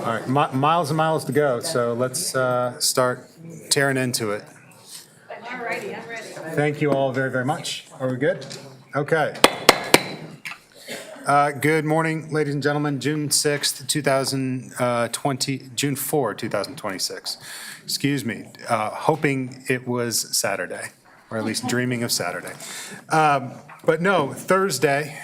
All right, miles and miles to go, so let's start tearing into it. All righty, I'm ready. Thank you all very, very much. Are we good? Okay. Good morning, ladies and gentlemen. June 6th, 2020, June 4, 2026. Excuse me, hoping it was Saturday, or at least dreaming of Saturday. But no, Thursday,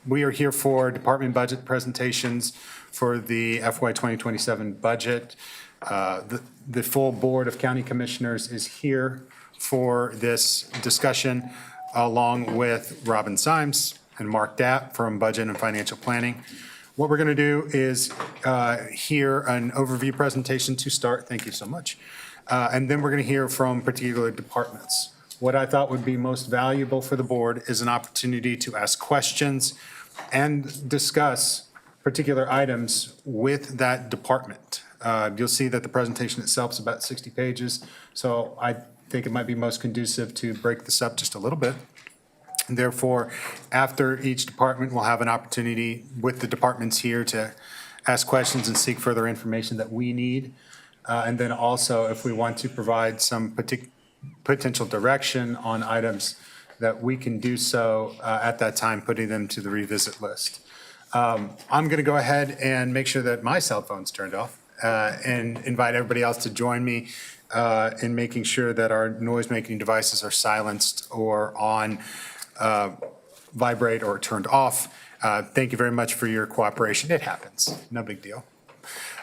we are here for department budget presentations for the FY 2027 budget. The full Board of County Commissioners is here for this discussion, along with Robin Symes and Mark Dapp from Budget and Financial Planning. What we're going to do is hear an overview presentation to start. Thank you so much. And then we're going to hear from particular departments. What I thought would be most valuable for the board is an opportunity to ask questions and discuss particular items with that department. You'll see that the presentation itself is about 60 pages, so I think it might be most conducive to break this up just a little bit. And therefore, after each department, we'll have an opportunity with the departments here to ask questions and seek further information that we need. And then also, if we want to provide some potential direction on items, that we can do so at that time, putting them to the revisit list. I'm going to go ahead and make sure that my cell phone's turned off and invite everybody else to join me in making sure that our noise-making devices are silenced or on vibrate or turned off. Thank you very much for your cooperation. It happens, no big deal.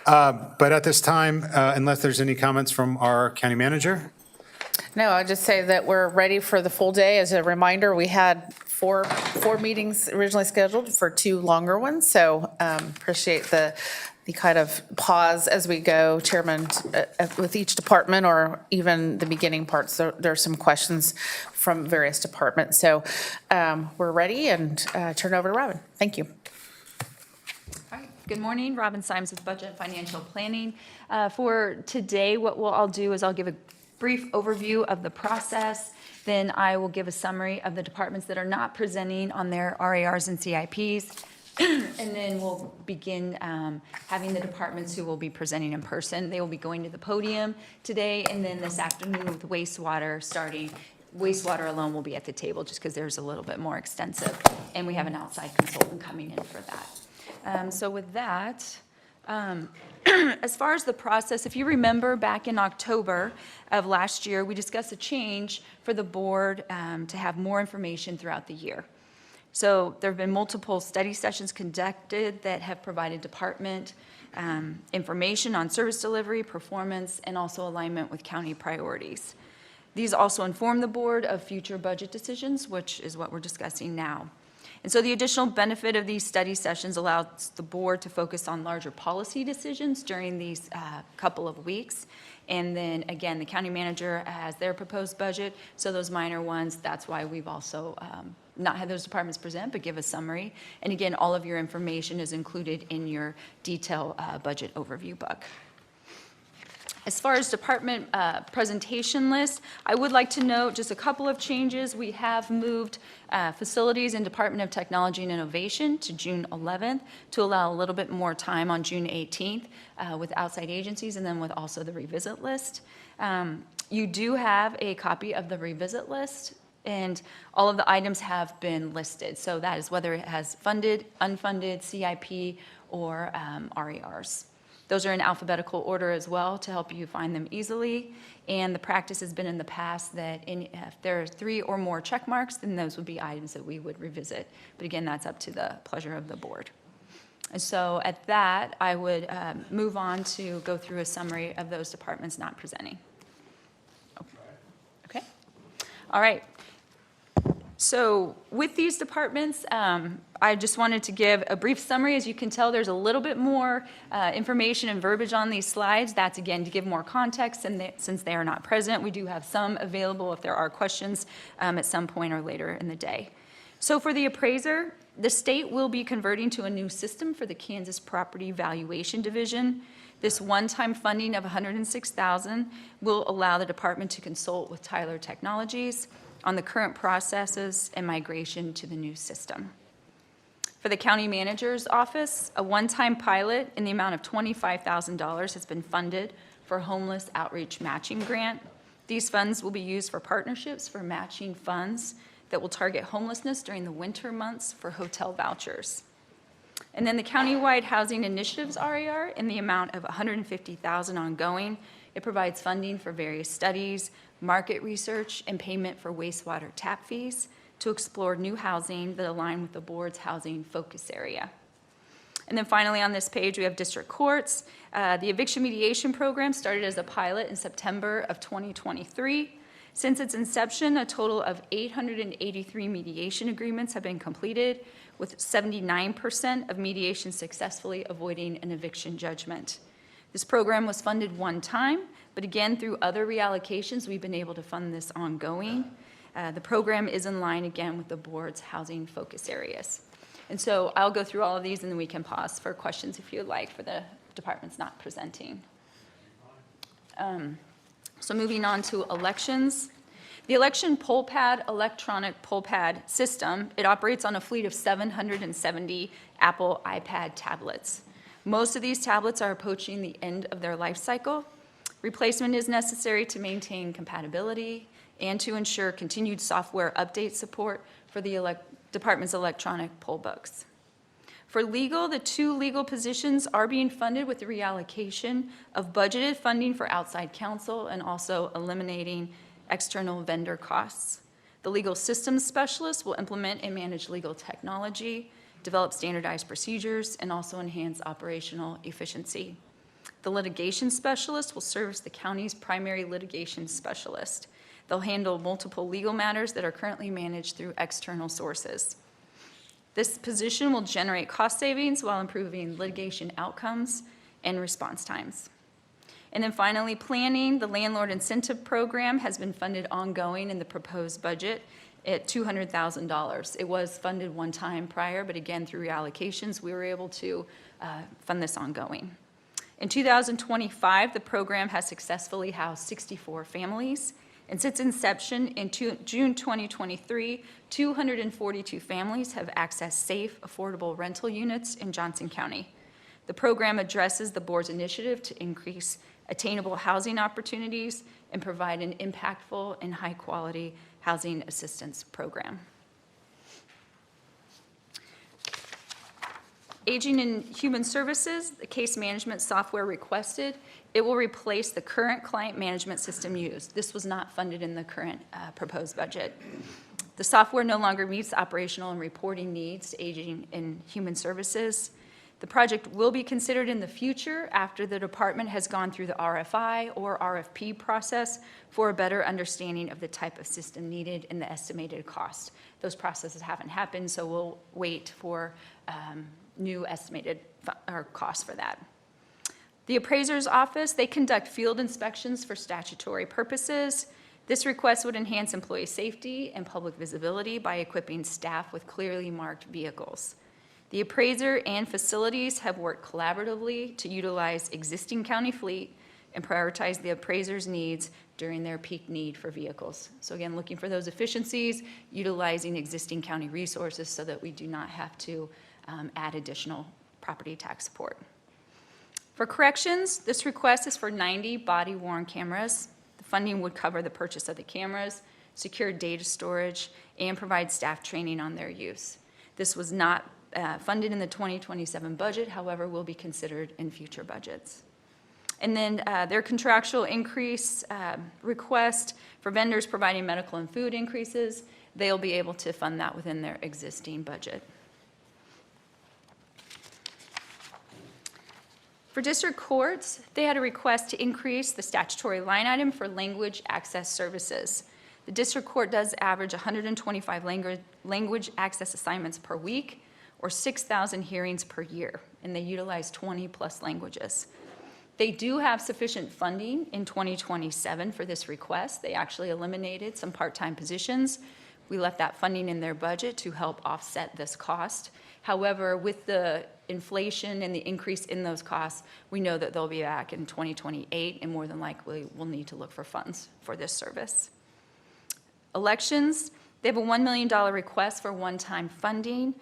But at this time, unless there's any comments from our county manager. No, I'll just say that we're ready for the full day. As a reminder, we had four meetings originally scheduled for 2 longer ones, so appreciate the kind of pause as we go, Chairman, with each department, or even the beginning parts. There are some questions from various departments. So we're ready, and turn it over to Robin. Thank you. All right. Good morning, Robin Symes with Budget and Financial Planning. For today, what I'll do is I'll give a brief overview of the process. Then I will give a summary of the departments that are not presenting on their RARs and CIPs. And then we'll begin having the departments who will be presenting in person. They will be going to the podium today, and then this afternoon with wastewater starting. Wastewater alone will be at the table just because there's a little bit more extensive, and we have an outside consultant coming in for that. So with that, as far as the process, if you remember back in October of last year, we discussed a change for the board to have more information throughout the year. So there have been multiple study sessions conducted that have provided department information on service delivery, performance, and also alignment with county priorities. These also inform the board of future budget decisions, which is what we're discussing now. And so the additional benefit of these study sessions allows the board to focus on larger policy decisions during these couple of weeks. And then again, the county manager has their proposed budget, so those minor ones, that's why we've also not had those departments present, but give a summary. And again, all of your information is included in your detailed budget overview book. As far as department presentation list, I would like to note just a couple of changes. We have moved facilities and Department of Technology and Innovation to June 11th to allow a little bit more time on June 18th with outside agencies, and then with also the revisit list. You do have a copy of the revisit list, and all of the items have been listed. So that is whether it has funded, unfunded, CIP, or RARs. Those are in alphabetical order as well to help you find them easily. And the practice has been in the past that if there are 3 or more check marks, then those would be items that we would revisit. But again, that's up to the pleasure of the board. And so at that, I would move on to go through a summary of those departments not presenting. Okay. All right. So with these departments, I just wanted to give a brief summary. As you can tell, there's a little bit more information and verbiage on these slides. That's, again, to give more context, and since they are not present, we do have some available if there are questions at some point or later in the day. So for the appraiser, the state will be converting to a new system for the Kansas Property Valuation Division. This one-time funding of $106,000 will allow the department to consult with Tyler Technologies on the current processes and migration to the new system. For the county manager's office, a one-time pilot in the amount of $25,000 has been funded for homeless outreach matching grant. These funds will be used for partnerships for matching funds that will target homelessness during the winter months for hotel vouchers. And then the countywide housing initiatives RAR in the amount of $150,000 ongoing. It provides funding for various studies, market research, and payment for wastewater tap fees to explore new housing that align with the board's housing focus area. And then finally on this page, we have district courts. The eviction mediation program started as a pilot in September of 2023. Since its inception, a total of 883 mediation agreements have been completed, with 79% of mediation successfully avoiding an eviction judgment. This program was funded one time, but again, through other reallocations, we've been able to fund this ongoing. The program is in line again with the board's housing focus areas. And so I'll go through all of these and then we can pause for questions if you'd like for the departments not presenting. So moving on to elections. The election poll pad, electronic poll pad system, it operates on a fleet of 770 Apple iPad tablets. Most of these tablets are approaching the end of their life cycle. Replacement is necessary to maintain compatibility and to ensure continued software update support for the department's electronic poll books. For legal, the 2 legal positions are being funded with the reallocation of budgeted funding for outside counsel and also eliminating external vendor costs. The legal systems specialist will implement and manage legal technology, develop standardized procedures, and also enhance operational efficiency. The litigation specialist will serve as the county's primary litigation specialist. They'll handle multiple legal matters that are currently managed through external sources. This position will generate cost savings while improving litigation outcomes and response times. And then finally, planning. The landlord incentive program has been funded ongoing in the proposed budget at $200,000. It was funded one time prior, but again, through reallocations, we were able to fund this ongoing. In 2025, the program has successfully housed 64 families. And since inception in June 2023, 242 families have accessed safe, affordable rental units in Johnson County. The program addresses the board's initiative to increase attainable housing opportunities and provide an impactful and high-quality housing assistance program. Aging and Human Services, the case management software requested, it will replace the current client management system used. This was not funded in the current proposed budget. The software no longer meets the operational and reporting needs to Aging and Human Services. The project will be considered in the future after the department has gone through the RFI or RFP process for a better understanding of the type of system needed and the estimated cost. Those processes haven't happened, so we'll wait for new estimated costs for that. The appraiser's office, they conduct field inspections for statutory purposes. This request would enhance employee safety and public visibility by equipping staff with clearly marked vehicles. The appraiser and facilities have worked collaboratively to utilize existing county fleet and prioritize the appraiser's needs during their peak need for vehicles. So again, looking for those efficiencies, utilizing existing county resources so that we do not have to add additional property tax support. For corrections, this request is for 90 body-worn cameras. The funding would cover the purchase of the cameras, secure data storage, and provide staff training on their use. This was not funded in the 2027 budget, however, will be considered in future budgets. And then their contractual increase request for vendors providing medical and food increases, they'll be able to fund that within their existing budget. For district courts, they had a request to increase the statutory line item for language access services. The district court does average 125 language access assignments per week, or 6,000 hearings per year, and they utilize 20+ languages. They do have sufficient funding in 2027 for this request. They actually eliminated some part-time positions. We left that funding in their budget to help offset this cost. However, with the inflation and the increase in those costs, we know that they'll be back in 2028, and more than likely we'll need to look for funds for this service. Elections, They have a $1 million request for one-time funding.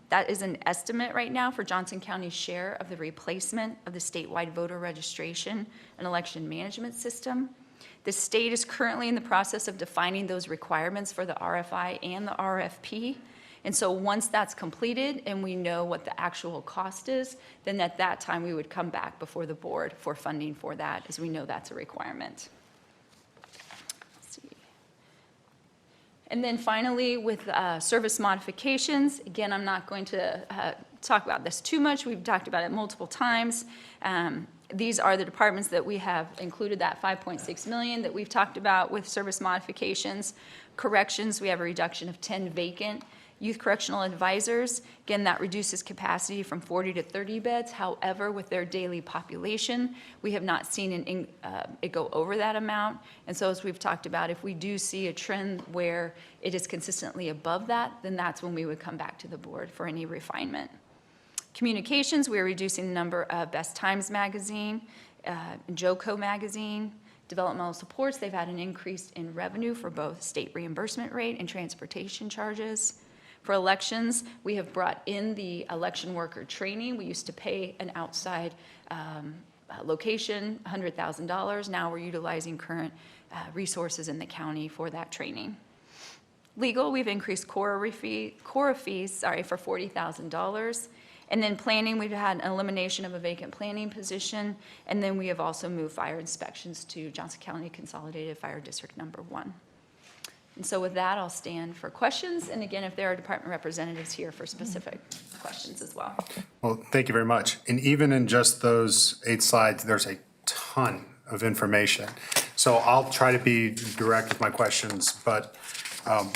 That is an estimate right now for Johnson County's share of the replacement of the statewide voter registration and election management system. The state is currently in the process of defining those requirements for the RFI and the RFP. And so once that's completed and we know what the actual cost is, then at that time we would come back before the board for funding for that, as we know that's a requirement. Let's see. And then finally, with service modifications, again, I'm not going to talk about this too much. We've talked about it multiple times. These are the departments that we have included that $5.6 million that we've talked about with service modifications. Corrections, we have a reduction of 10 vacant. Youth correctional advisors, again, that reduces capacity from 40 to 30 beds. However, with their daily population, we have not seen it go over that amount. And so as we've talked about, if we do see a trend where it is consistently above that, then that's when we would come back to the board for any refinement. Communications, we're reducing the number of Best Times magazine, JOCO magazine. Developmental supports, they've had an increase in revenue for both state reimbursement rate and transportation charges. For elections, we have brought in the election worker training. We used to pay an outside location $100,000. Now we're utilizing current resources in the county for that training. Legal, we've increased Cora fees for $40,000. And then planning, we've had an elimination of a vacant planning position. And then we have also moved fire inspections to Johnson County Consolidated Fire District Number 1. And so with that, I'll stand for questions. And again, if there are department representatives here for specific questions as well. Well, thank you very much. And even in just those 8 slides, there's a ton of information. So I'll try to be direct with my questions, but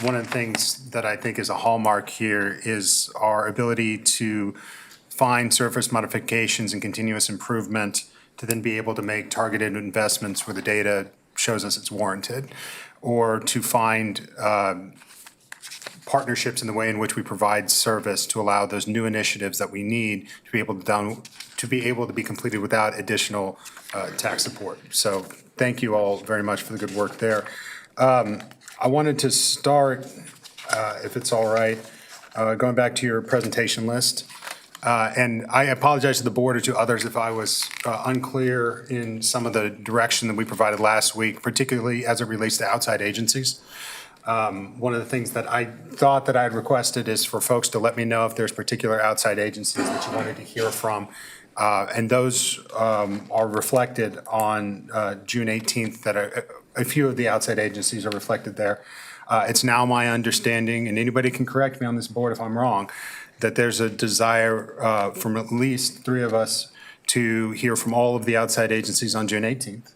one of the things that I think is a hallmark here is our ability to find surface modifications and continuous improvement to then be able to make targeted investments where the data shows us it's warranted, or to find partnerships in the way in which we provide service to allow those new initiatives that we need to be able to be completed without additional tax support. So thank you all very much for the good work there. I wanted to start, if it's all right, going back to your presentation list. And I apologize to the board or to others if I was unclear in some of the direction that we provided last week, particularly as it relates to outside agencies. One of the things that I thought that I had requested is for folks to let me know if there's particular outside agencies that you wanted to hear from. And those are reflected on June 18th, that a few of the outside agencies are reflected there. It's now my understanding, and anybody can correct me on this board if I'm wrong, that there's a desire from at least 3 of us to hear from all of the outside agencies on June 18th.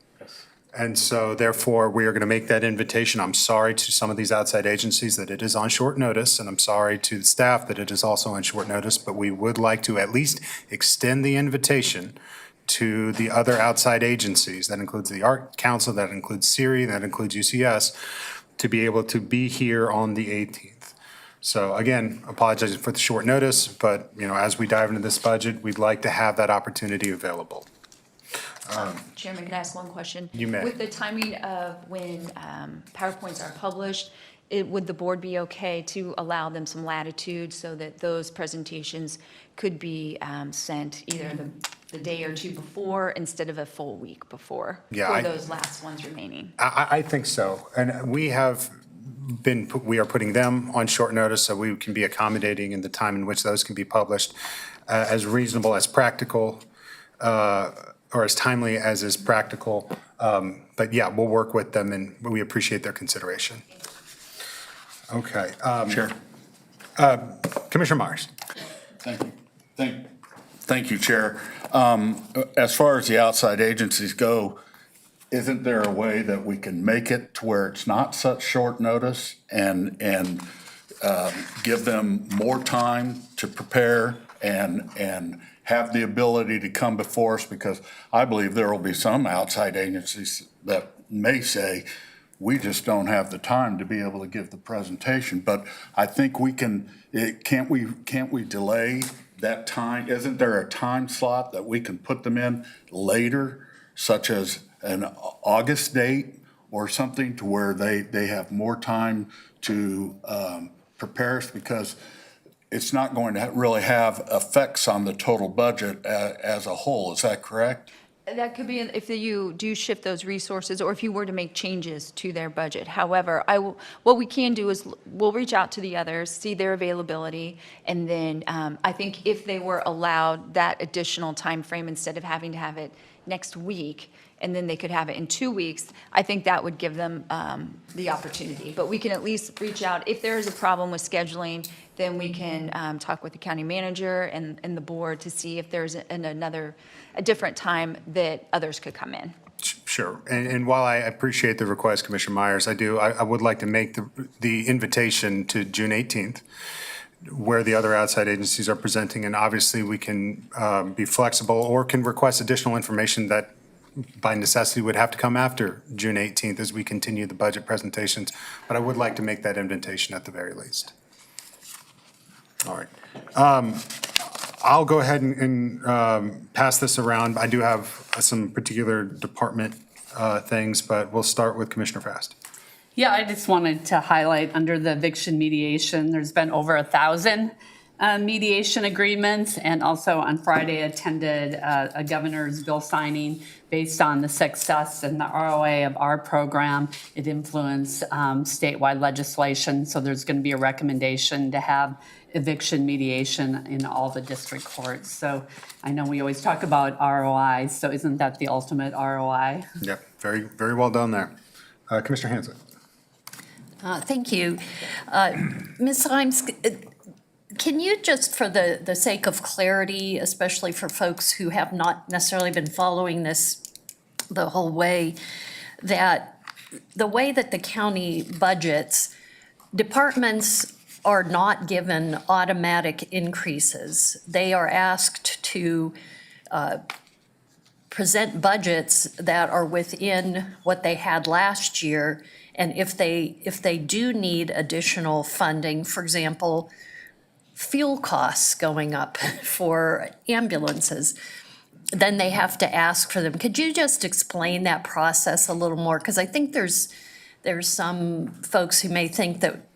And so therefore, we are going to make that invitation. I'm sorry to some of these outside agencies that it is on short notice, and I'm sorry to the staff that it is also on short notice, but we would like to at least extend the invitation to the other outside agencies. That includes the Art Council, that includes CIRI, that includes UCS, to be able to be here on the 18th. So again, apologizing for the short notice, but as we dive into this budget, we'd like to have that opportunity available. Chairman, can I ask one question? You may. With the timing of when PowerPoints are published, would the board be okay to allow them some latitude so that those presentations could be sent either the day or 2 before instead of a full week before? Yeah, For those last ones remaining? I think so. And we are putting them on short notice, so we can be accommodating in the time in which those can be published as reasonable as practical, or as timely as is practical. But yeah, we'll work with them, and we appreciate their consideration. Okay. Chair. Commissioner Myers. Thank you. Thank you, Chair. As far as the outside agencies go, isn't there a way that we can make it to where it's not such short notice and give them more time to prepare and have the ability to come before us? Because I believe there will be some outside agencies that may say, we just don't have the time to be able to give the presentation. But I think we can, can't we delay that time? Isn't there a time slot that we can put them in later, such as an August date or something to where they have more time to prepare us? Because it's not going to really have effects on the total budget as a whole. Is that correct? That could be if you do shift those resources or if you were to make changes to their budget. However, what we can do is we'll reach out to the others, see their availability, and then I think if they were allowed that additional time frame instead of having to have it next week, and then they could have it in 2 weeks, I think that would give them the opportunity. But we can at least reach out. If there is a problem with scheduling, then we can talk with the county manager and the board to see if there's a different time that others could come in. Sure. And while I appreciate the request, Commissioner Myers, I would like to make the invitation to June 18th, where the other outside agencies are presenting, and obviously we can be flexible or can request additional information that by necessity would have to come after June 18th as we continue the budget presentations. But I would like to make that invitation at the very least. All right. I'll go ahead and pass this around. I do have some particular department things, but we'll start with Commissioner Fast. Yeah, I just wanted to highlight under the eviction mediation, there's been over 1,000 mediation agreements, and also on Friday attended a governor's bill signing based on the success and the ROA of our program. It influenced statewide legislation, so there's going to be a recommendation to have eviction mediation in all the district courts. So I know we always talk about ROI, so isn't that the ultimate ROI? Yep, very, very well done there. Commissioner Hanson. Thank you. Ms. Symes, can you just, for the sake of clarity, especially for folks who have not necessarily been following this the whole way, that the way that the county budgets, departments are not given automatic increases. They are asked to present budgets that are within what they had last year. And if they do need additional funding, for example, fuel costs going up for ambulances, then they have to ask for them. Could you just explain that process a little more? Because I think there's some folks who may think that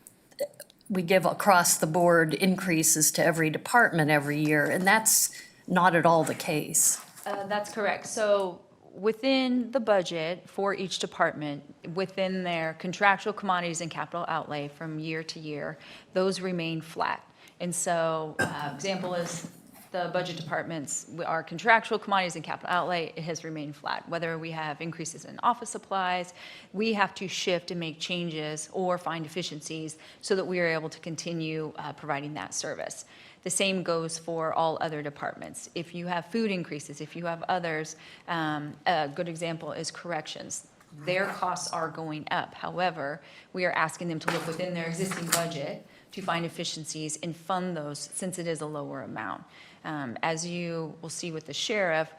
we give across the board increases to every department every year, and that's not at all the case. That's correct. So within the budget for each department, within their contractual commodities and capital outlay from year to year, those remain flat. And so, example is the budget departments, our contractual commodities and capital outlay, it has remained flat. Whether we have increases in office supplies, we have to shift and make changes or find efficiencies so that we are able to continue providing that service. The same goes for all other departments. If you have food increases, if you have others, a good example is corrections. Their costs are going up. However, we are asking them to look within their existing budget to find efficiencies and fund those since it is a lower amount. As you will see with the sheriff,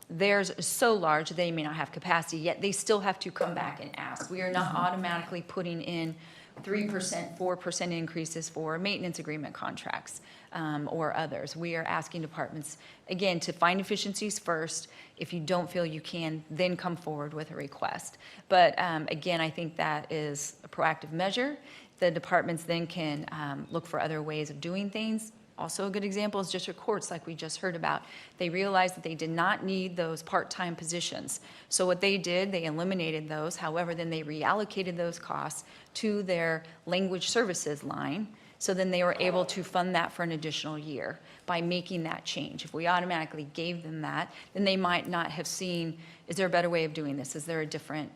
theirs is so large they may not have capacity, yet they still have to come back and ask. We are not automatically putting in 3%, 4% increases for maintenance agreement contracts or others. We are asking departments, again, to find efficiencies first. If you don't feel you can, then come forward with a request. But again, I think that is a proactive measure. The departments then can look for other ways of doing things. Also, a good example is district courts, like we just heard about. They realized that they did not need those part-time positions. So what they did, they eliminated those. However, then they reallocated those costs to their language services line. So then they were able to fund that for an additional year by making that change. If we automatically gave them that, then they might not have seen, is there a better way of doing this? Is there a different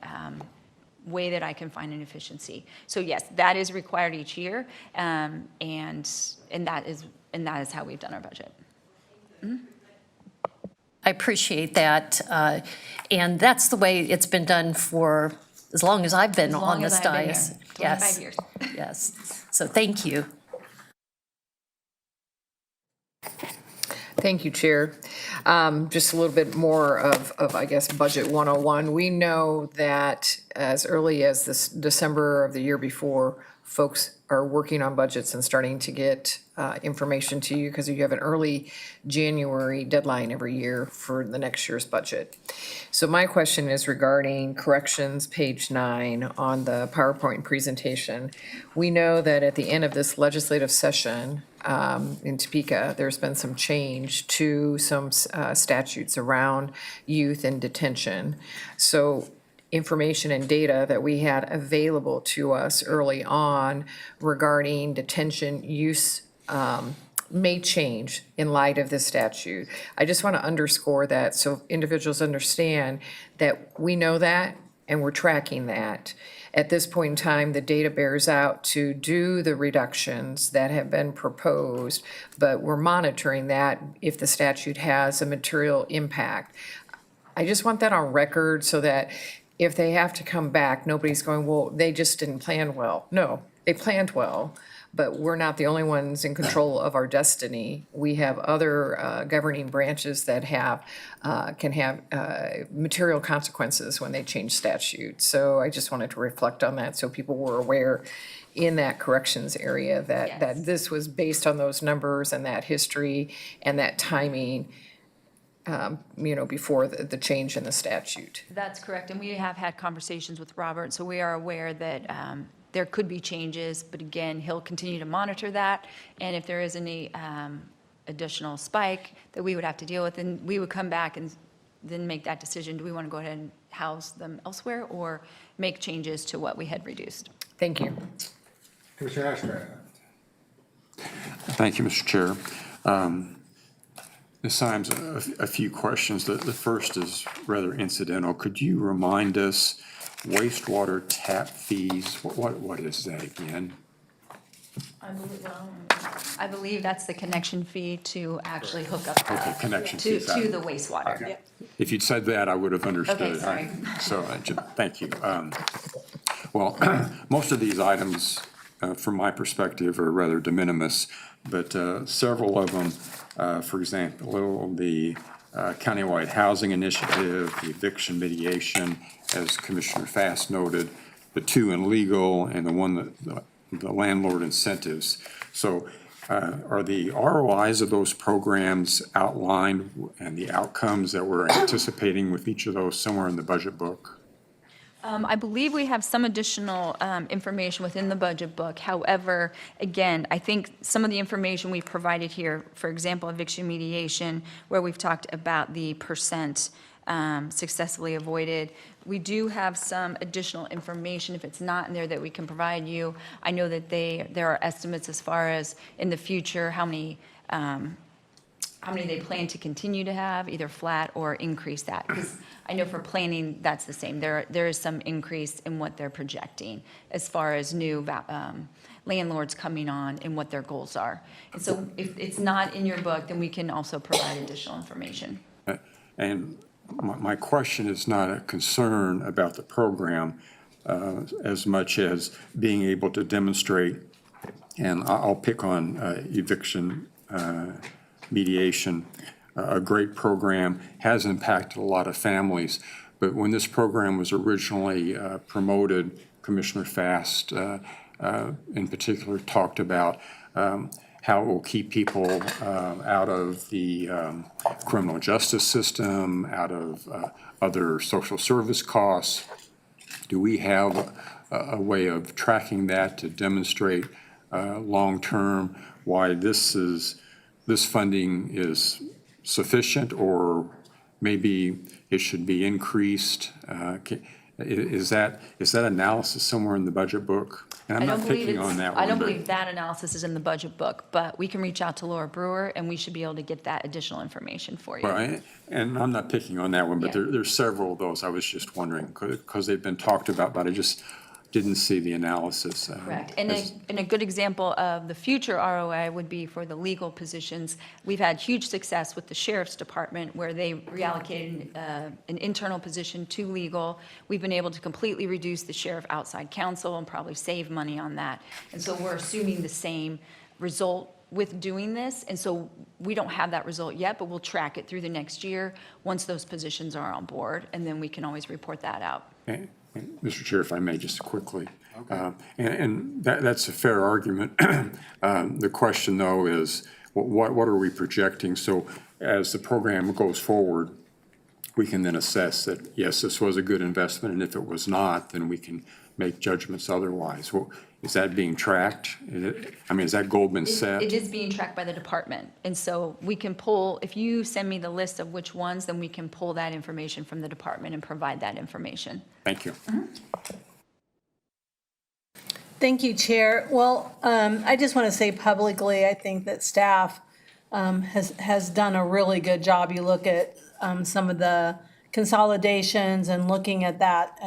way that I can find an efficiency? So yes, that is required each year, and that is how we've done our budget. I appreciate that. And that's the way it's been done for as long as I've been As long on as this I've been dais. here, 25 Yes. years. Yes. So thank you. Thank you, Chair. Just a little bit more of, I guess, Budget 101. We know that as early as this December of the year before, folks are working on budgets and starting to get information to you, because you have an early January deadline every year for the next year's budget. So my question is regarding corrections, page 9 on the PowerPoint presentation. We know that at the end of this legislative session in Topeka, there's been some change to some statutes around youth and detention. So information and data that we had available to us early on regarding detention use may change in light of this statute. I just want to underscore that so individuals understand that we know that and we're tracking that. At this point in time, the data bears out to do the reductions that have been proposed, but we're monitoring that if the statute has a material impact. I just want that on record so that if they have to come back, nobody's going, well, they just didn't plan well. No, they planned well, but we're not the only ones in control of our destiny. We have other governing branches that can have material consequences when they change statutes. So I just wanted to reflect on that so people were aware in that corrections area that this was based on those numbers and that history and that timing, before the change in the statute. That's correct, and we have had conversations with Robert, so we are aware that there could be changes, but again, he'll continue to monitor that, and if there is any additional spike that we would have to deal with, then we would come back and then make that decision. Do we want to go ahead and house them elsewhere or make changes to what we had reduced? Thank you. Commissioner Ashcraft. Thank you, Mr. Chair. Ms. Symes, a few questions. The first is rather incidental. Could you remind us wastewater tap fees? What is that again? I believe that's the connection fee to actually hook up Okay, connection to fees. the wastewater. Okay. If you'd said that, I would have understood. Okay, sorry. Thank you. Well, most of these items, from my perspective, are rather de minimis, but several of them, for example, the countywide housing initiative, the eviction mediation, as Commissioner Fast noted, the two in legal, and the one that the landlord incentives. So are the ROIs of those programs outlined and the outcomes that we're anticipating with each of those somewhere in the budget book? I believe we have some additional information within the budget book. However, again, I think some of the information we've provided here, for example, eviction mediation, where we've talked about the percent successfully avoided, we do have some additional information, if it's not in there, that we can provide you. I know that there are estimates as far as in the future, how many they plan to continue to have, either flat or increase that. Because I know for planning, that's the same. There is some increase in what they're projecting as far as new landlords coming on and what their goals are. And so if it's not in your book, then we can also provide additional information. And my question is not a concern about the program as much as being able to demonstrate, and I'll pick on eviction mediation. A great program, has impacted a lot of families, but when this program was originally promoted, Commissioner Fast in particular talked about how it will keep people out of the criminal justice system, out of other social service costs. Do we have a way of tracking that to demonstrate long-term why this funding is sufficient, or maybe it should be increased? Is that analysis somewhere in the budget book? And I'm not picking on that one. I don't but- believe that analysis is in the budget book, but we can reach out to Laura Brewer and we should be able to get that additional information for you. Right, and I'm not picking on that one, but Yeah. there's several of those I was just wondering, because they've been talked about, but I just didn't see the analysis. Correct. And as- a good example of the future ROI would be for the legal positions. We've had huge success with the sheriff's department where they reallocated an internal position to legal. We've been able to completely reduce the sheriff outside counsel and probably save money on that. And so we're assuming the same result with doing this. And so we don't have that result yet, but we'll track it through the next year once those positions are on board, and then we can always report that out. Mr. Chair, if I may, just quickly. And that's a fair argument. The question, though, is what are we projecting? So as the program goes forward, we can then assess that, yes, this was a good investment, and if it was not, then we can make judgments otherwise. Well, is that being tracked? Is that goal been set? It is being tracked by the department. And so we can pull, if you send me the list of which ones, then we can pull that information from the department and provide that information. Thank you. Thank you, Chair. Well, I just want to say publicly, I think that staff has done a really good job. You look at some of the consolidations and looking at that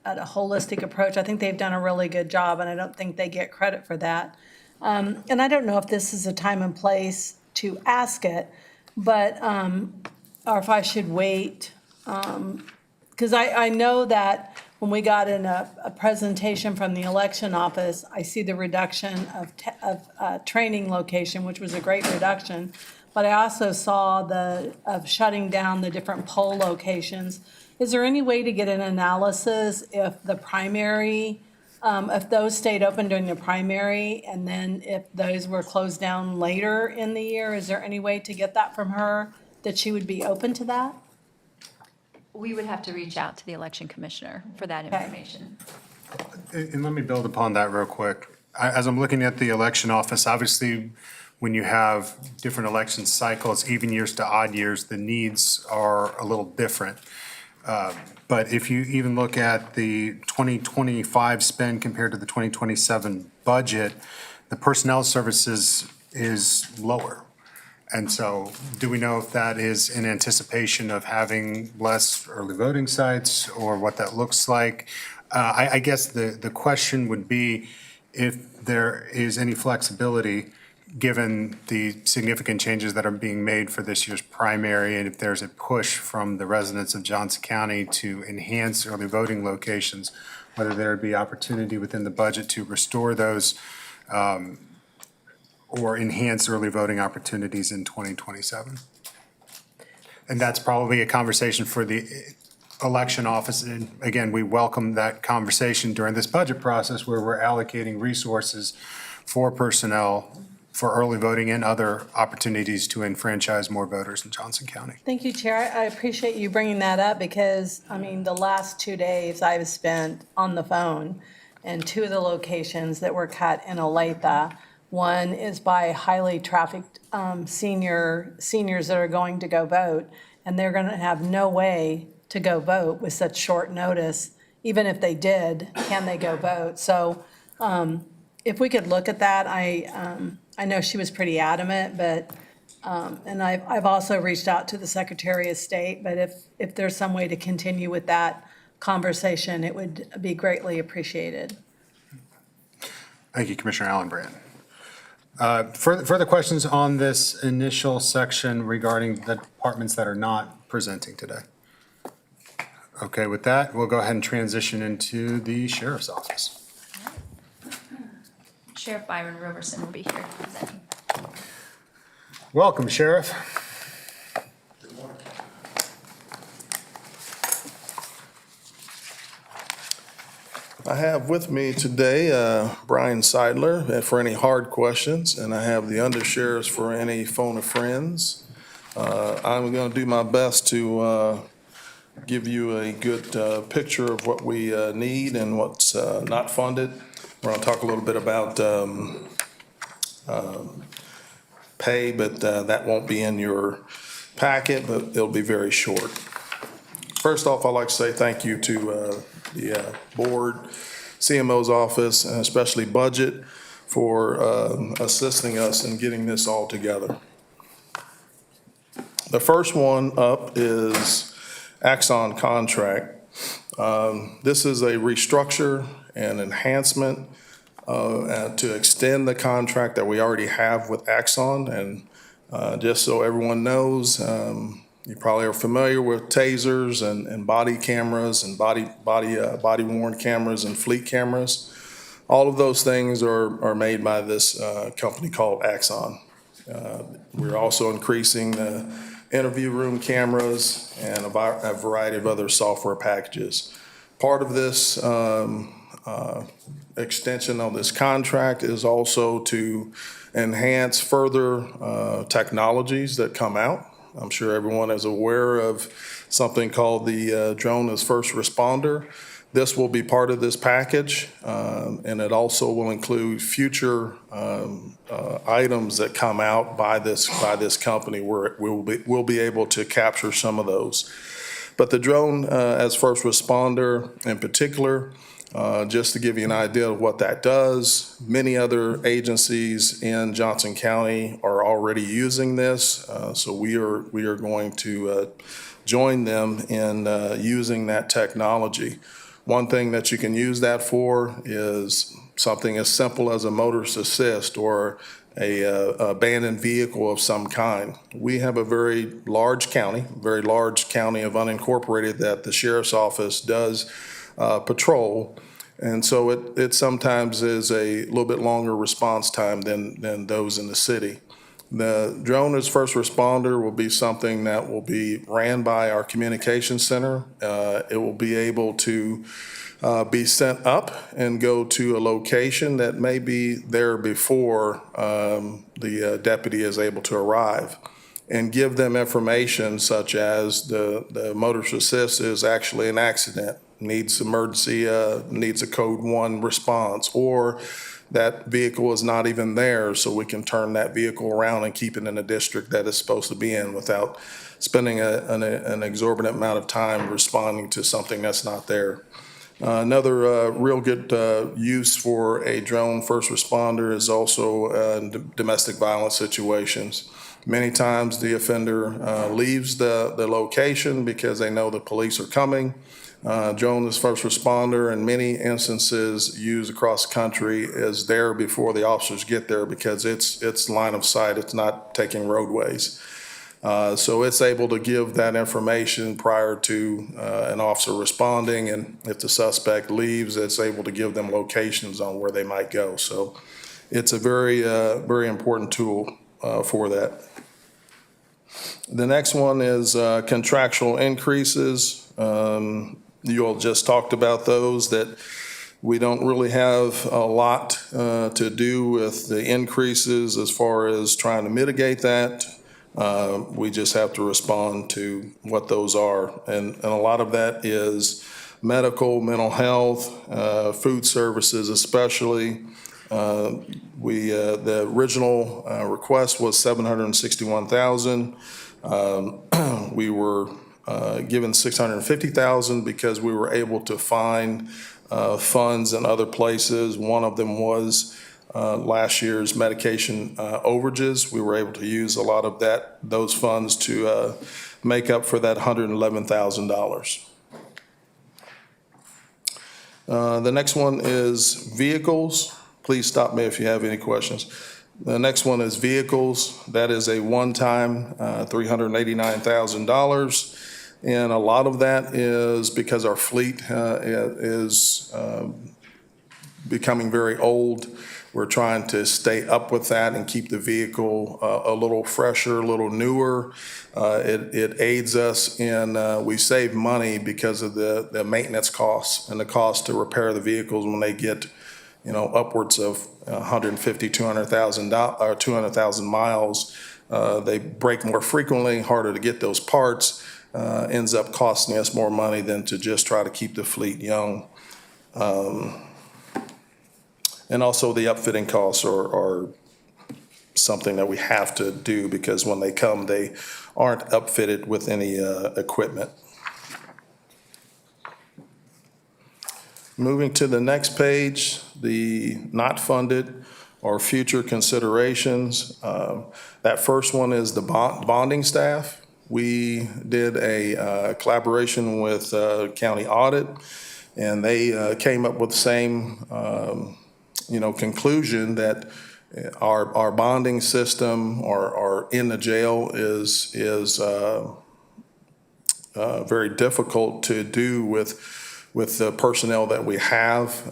at a holistic approach. I think they've done a really good job, and I don't think they get credit for that. And I don't know if this is a time and place to ask it, but, or if I should wait. Because I know that when we got in a presentation from the election office, I see the reduction of training location, which was a great reduction. But I also saw of shutting down the different poll locations. Is there any way to get an analysis if the primary, if those stayed open during the primary, and then if those were closed down later in the year? Is there any way to get that from her, that she would be open to that? We would have to reach out to the election commissioner for that information. And let me build upon that real quick. As I'm looking at the election office, obviously, when you have different election cycles, even years to odd years, the needs are a little different. But if you even look at the 2025 spend compared to the 2027 budget, the personnel services is lower. And so do we know if that is in anticipation of having less early voting sites or what that looks like? I guess the question would be if there is any flexibility, given the significant changes that are being made for this year's primary, and if there's a push from the residents of Johnson County to enhance early voting locations, whether there would be opportunity within the budget to restore those or enhance early voting opportunities in 2027. And that's probably a conversation for the election office. And again, we welcome that conversation during this budget process where we're allocating resources for personnel for early voting and other opportunities to enfranchise more voters in Johnson County. Thank you, Chair. I appreciate you bringing that up because, the last 2 days I've spent on the phone and two of the locations that were cut in Olathe. One is by highly trafficked seniors that are going to go vote, and they're going to have no way to go vote with such short notice. Even if they did, can they go vote? So if we could look at that, I know she was pretty adamant, but, and I've also reached out to the Secretary of State, but if there's some way to continue with that conversation, it would be greatly appreciated. Thank you, Commissioner Allenbrand. Further questions on this initial section regarding the departments that are not presenting today? Okay, with that, we'll go ahead and transition into the Sheriff's Office. Sheriff Byron Roberson will be here presenting. Welcome, Sheriff. I have with me today Brian Seidler for any hard questions, and I have the undersheriffs for any phone a friends. I'm going to do my best to give you a good picture of what we need and what's not funded. We're going to talk a little bit about pay, but that won't be in your packet, but it'll be very short. First off, I'd like to say thank you to the board, CMO's office, and especially budget for assisting us in getting this all together. The first one up is Axon contract. This is a restructure and enhancement to extend the contract that we already have with Axon. And just so everyone knows, you probably are familiar with tasers and body cameras and body-worn cameras and fleet cameras. All of those things are made by this company called Axon. We're also increasing the interview room cameras and a variety of other software packages. Part of this extension of this contract is also to enhance further technologies that come out. I'm sure everyone is aware of something called the Drone as First Responder. This will be part of this package, and it also will include future items that come out by this company where we'll be able to capture some of those. But the Drone as First Responder in particular, just to give you an idea of what that does, many other agencies in Johnson County are already using this. So we are going to join them in using that technology. One thing that you can use that for is something as simple as a motorist assist or a abandoned vehicle of some kind. We have a very large county of unincorporated that the sheriff's office does patrol. And so it sometimes is a little bit longer response time than those in the city. The Drone as First Responder will be something that will be ran by our communications center. It will be able to be sent up and go to a location that may be there before the deputy is able to arrive, and give them information such as the motorist assist is actually an accident, needs emergency, needs a code 1 response, or that vehicle is not even there, so we can turn that vehicle around and keep it in a district that it's supposed to be in without spending an exorbitant amount of time responding to something that's not there. Another real good use for a drone first responder is also domestic violence situations. Many times the offender leaves the location because they know the police are coming. Drone as first responder in many instances used across the country is there before the officers get there because it's line of sight, it's not taking roadways. So it's able to give that information prior to an officer responding, and if the suspect leaves, it's able to give them locations on where they might go. So it's a very, very important tool for that. The next one is contractual increases. You all just talked about those, that we don't really have a lot to do with the increases as far as trying to mitigate that. We just have to respond to what those are. And a lot of that is medical, mental health, food services especially. The original request was $761,000. We were given $650,000 because we were able to find funds in other places. One of them was last year's medication overages. We were able to use a lot of those funds to make up for that $111,000. The next one is vehicles. Please stop me if you have any questions. The next one is vehicles. That is a one-time $389,000. And a lot of that is because our fleet is becoming very old. We're trying to stay up with that and keep the vehicle a little fresher, a little newer. It aids us in, we save money because of the maintenance costs and the cost to repair the vehicles when they get, upwards of 150, 200,000 miles. They break more frequently, harder to get those parts. Ends up costing us more money than to just try to keep the fleet young. And also the upfitting costs are something that we have to do because when they come, they aren't upfitted with any equipment. Moving to the next page, the not funded or future considerations. That first one is the bonding staff. We did a collaboration with County Audit, and they came up with the same conclusion that our bonding system or in the jail is very difficult to do with the personnel that we have.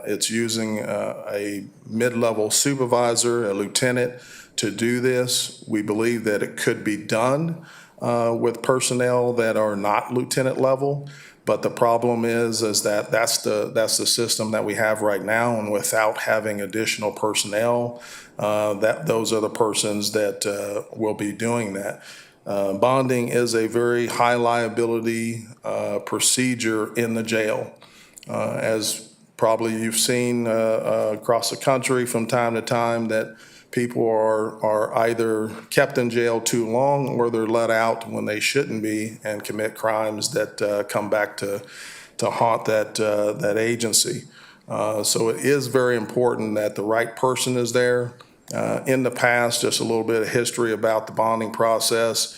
It's using a mid-level supervisor, a lieutenant, to do this. We believe that it could be done with personnel that are not lieutenant level, But the problem is that that's the system that we have right now, and without having additional personnel, those are the persons that will be doing that. Bonding is a very high liability procedure in the jail. As probably you've seen across the country from time to time, that people are either kept in jail too long or they're let out when they shouldn't be and commit crimes that come back to haunt that agency. So it is very important that the right person is there. In the past, just a little bit of history about the bonding process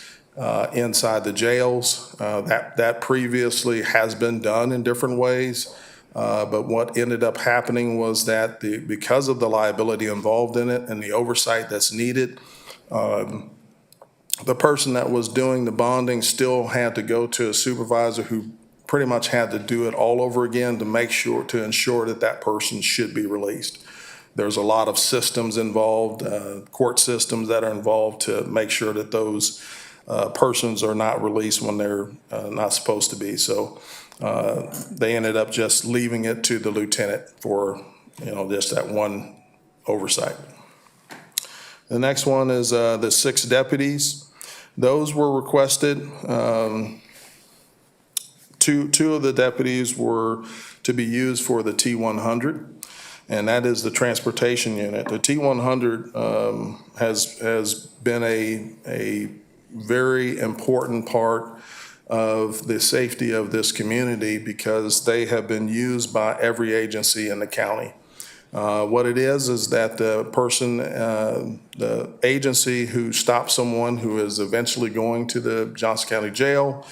inside the jails. That previously has been done in different ways. But what ended up happening was that because of the liability involved in it and the oversight that's needed, the person that was doing the bonding still had to go to a supervisor who pretty much had to do it all over again to ensure that that person should be released. There's a lot of systems involved, court systems that are involved to make sure that those persons are not released when they're not supposed to be. So they ended up just leaving it to the lieutenant for, just that one oversight. The next one is the 6 deputies. Those were requested. Two of the deputies were to be used for the T-100, and that is the transportation unit. The T-100 has been a very important part of the safety of this community because they have been used by every agency in the county. What it is that the agency who stops someone who is eventually going to the Johnson County Jail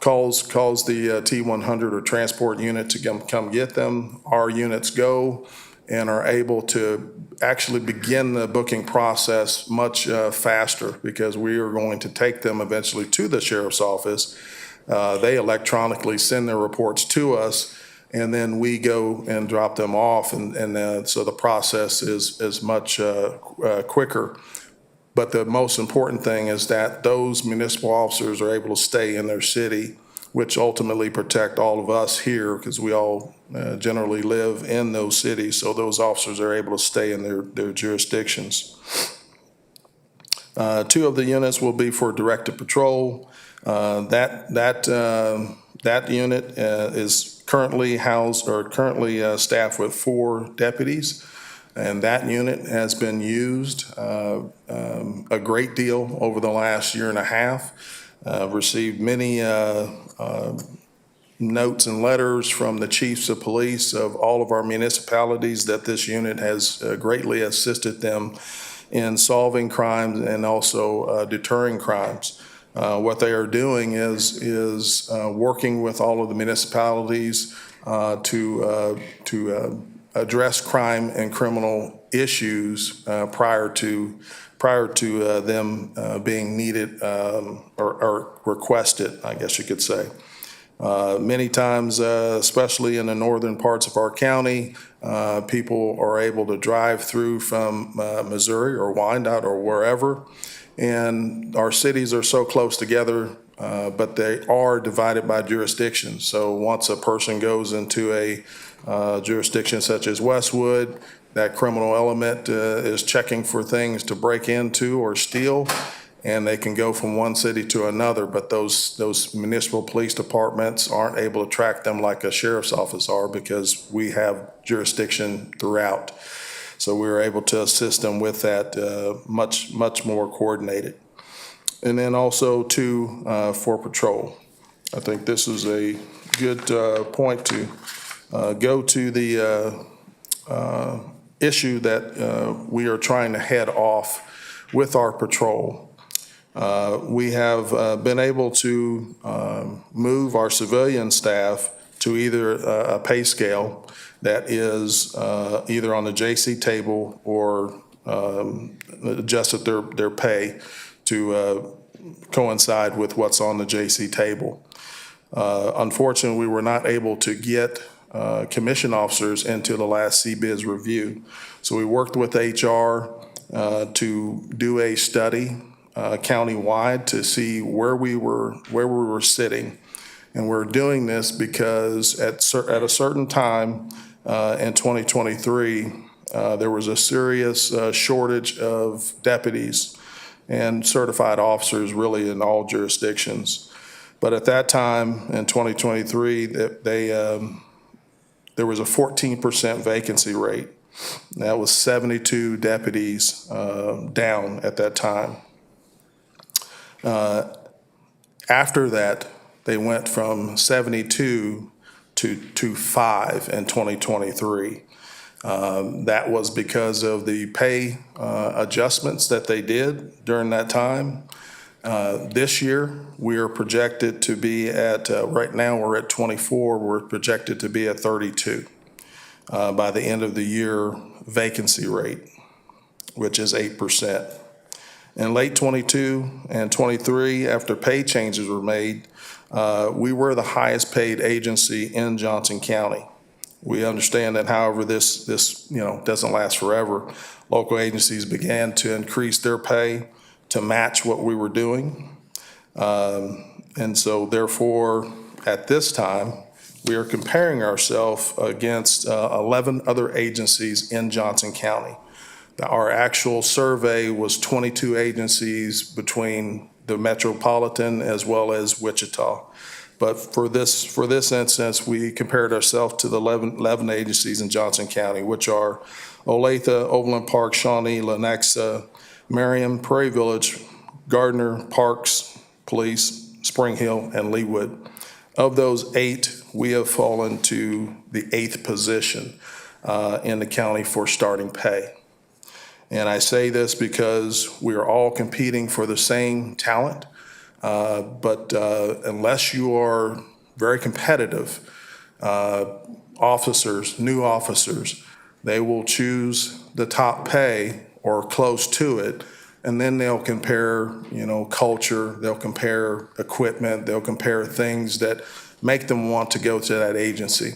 calls the T-100 or transport unit to come get them. Our units go and are able to actually begin the booking process much faster because we are going to take them eventually to the sheriff's office. They electronically send their reports to us, and then we go and drop them off, and so the process is much quicker. But the most important thing is that those municipal officers are able to stay in their city, which ultimately protect all of us here because we all generally live in those cities. So those officers are able to stay in their jurisdictions. 2 of the units will be for directed patrol. That unit is currently staffed with 4 deputies. And that unit has been used a great deal over the last year and a half. Received many notes and letters from the chiefs of police of all of our municipalities that this unit has greatly assisted them in solving crimes and also deterring crimes. What they are doing is working with all of the municipalities to address crime and criminal issues prior to them being needed or requested, I guess you could say. Many times, especially in the northern parts of our county, people are able to drive through from Missouri or Wyandotte or wherever, and our cities are so close together, but they are divided by jurisdiction. So once a person goes into a jurisdiction such as Westwood, that criminal element is checking for things to break into or steal, and they can go from one city to another, but those municipal police departments aren't able to track them like a sheriff's office are because we have jurisdiction throughout. So we were able to assist them with that much more coordinated. And then also for patrol. I think this is a good point to go to the issue that we are trying to head off with our patrol. We have been able to move our civilian staff to either a pay scale that is either on the JC table or adjusted their pay to coincide with what's on the JC table. Unfortunately, we were not able to get commission officers into the last CBIZ review. So we worked with HR to do a study countywide to see where we were sitting. And we're doing this because at a certain time in 2023, there was a serious shortage of deputies and certified officers really in all jurisdictions. But at that time in 2023, there was a 14% vacancy rate. That was 72 deputies down at that time. After that, they went from 72 to 5 in 2023. That was because of the pay adjustments that they did during that time. This year, we are projected to be at, right now, we're at 24, we're projected to be at 32 by the end of the year vacancy rate, which is 8%. In late 22 and 23, after pay changes were made, we were the highest paid agency in Johnson County. We understand that, however, this doesn't last forever. Local agencies began to increase their pay to match what we were doing. And so therefore, at this time, we are comparing ourselves against 11 other agencies in Johnson County. Our actual survey was 22 agencies between the metropolitan as well as Wichita. But for this instance, we compared ourselves to the 11 agencies in Johnson County, which are Olathe, Overland Park, Shawnee, Lenexa, Merriam, Prairie Village, Gardner, Parks, Police, Spring Hill, and Leawood. Of those 8, we have fallen to the 8th position in the county for starting pay. And I say this because we are all competing for the same talent, but unless you are very competitive, officers, new officers, they will choose the top pay or close to it, and then they'll compare, culture, they'll compare equipment, they'll compare things that make them want to go to that agency.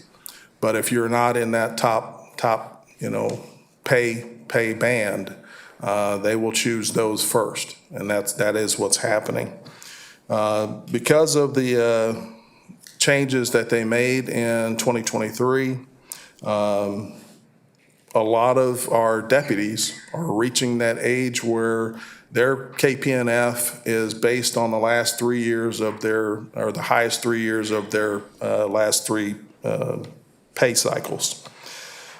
But if you're not in that top, pay band, they will choose those first, and that is what's happening. Because of the changes that they made in 2023, a lot of our deputies are reaching that age where their KPNF is based on the last 3 years of or the highest 3 years of their last 3 pay cycles.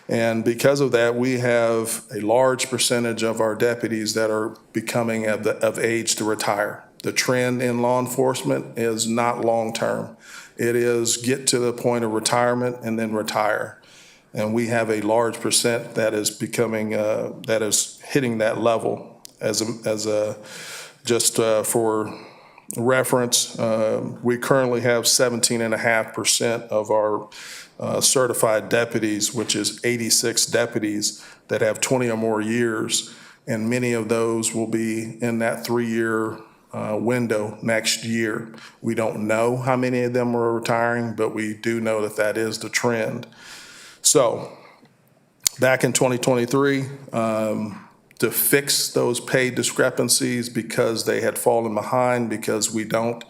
And because of that, we have a large percentage of our deputies that are becoming of age to retire. The trend in law enforcement is not long-term. It is get to the point of retirement and then retire. And we have a large percent that is becoming, that is hitting that level. Just for reference, we currently have 17.5% of our certified deputies, which is 86 deputies that have 20 or more years. And many of those will be in that 3-year window next year. We don't know how many of them are retiring, but we do know that that is the trend. So back in 2023, to fix those pay discrepancies because they had fallen behind, because we don't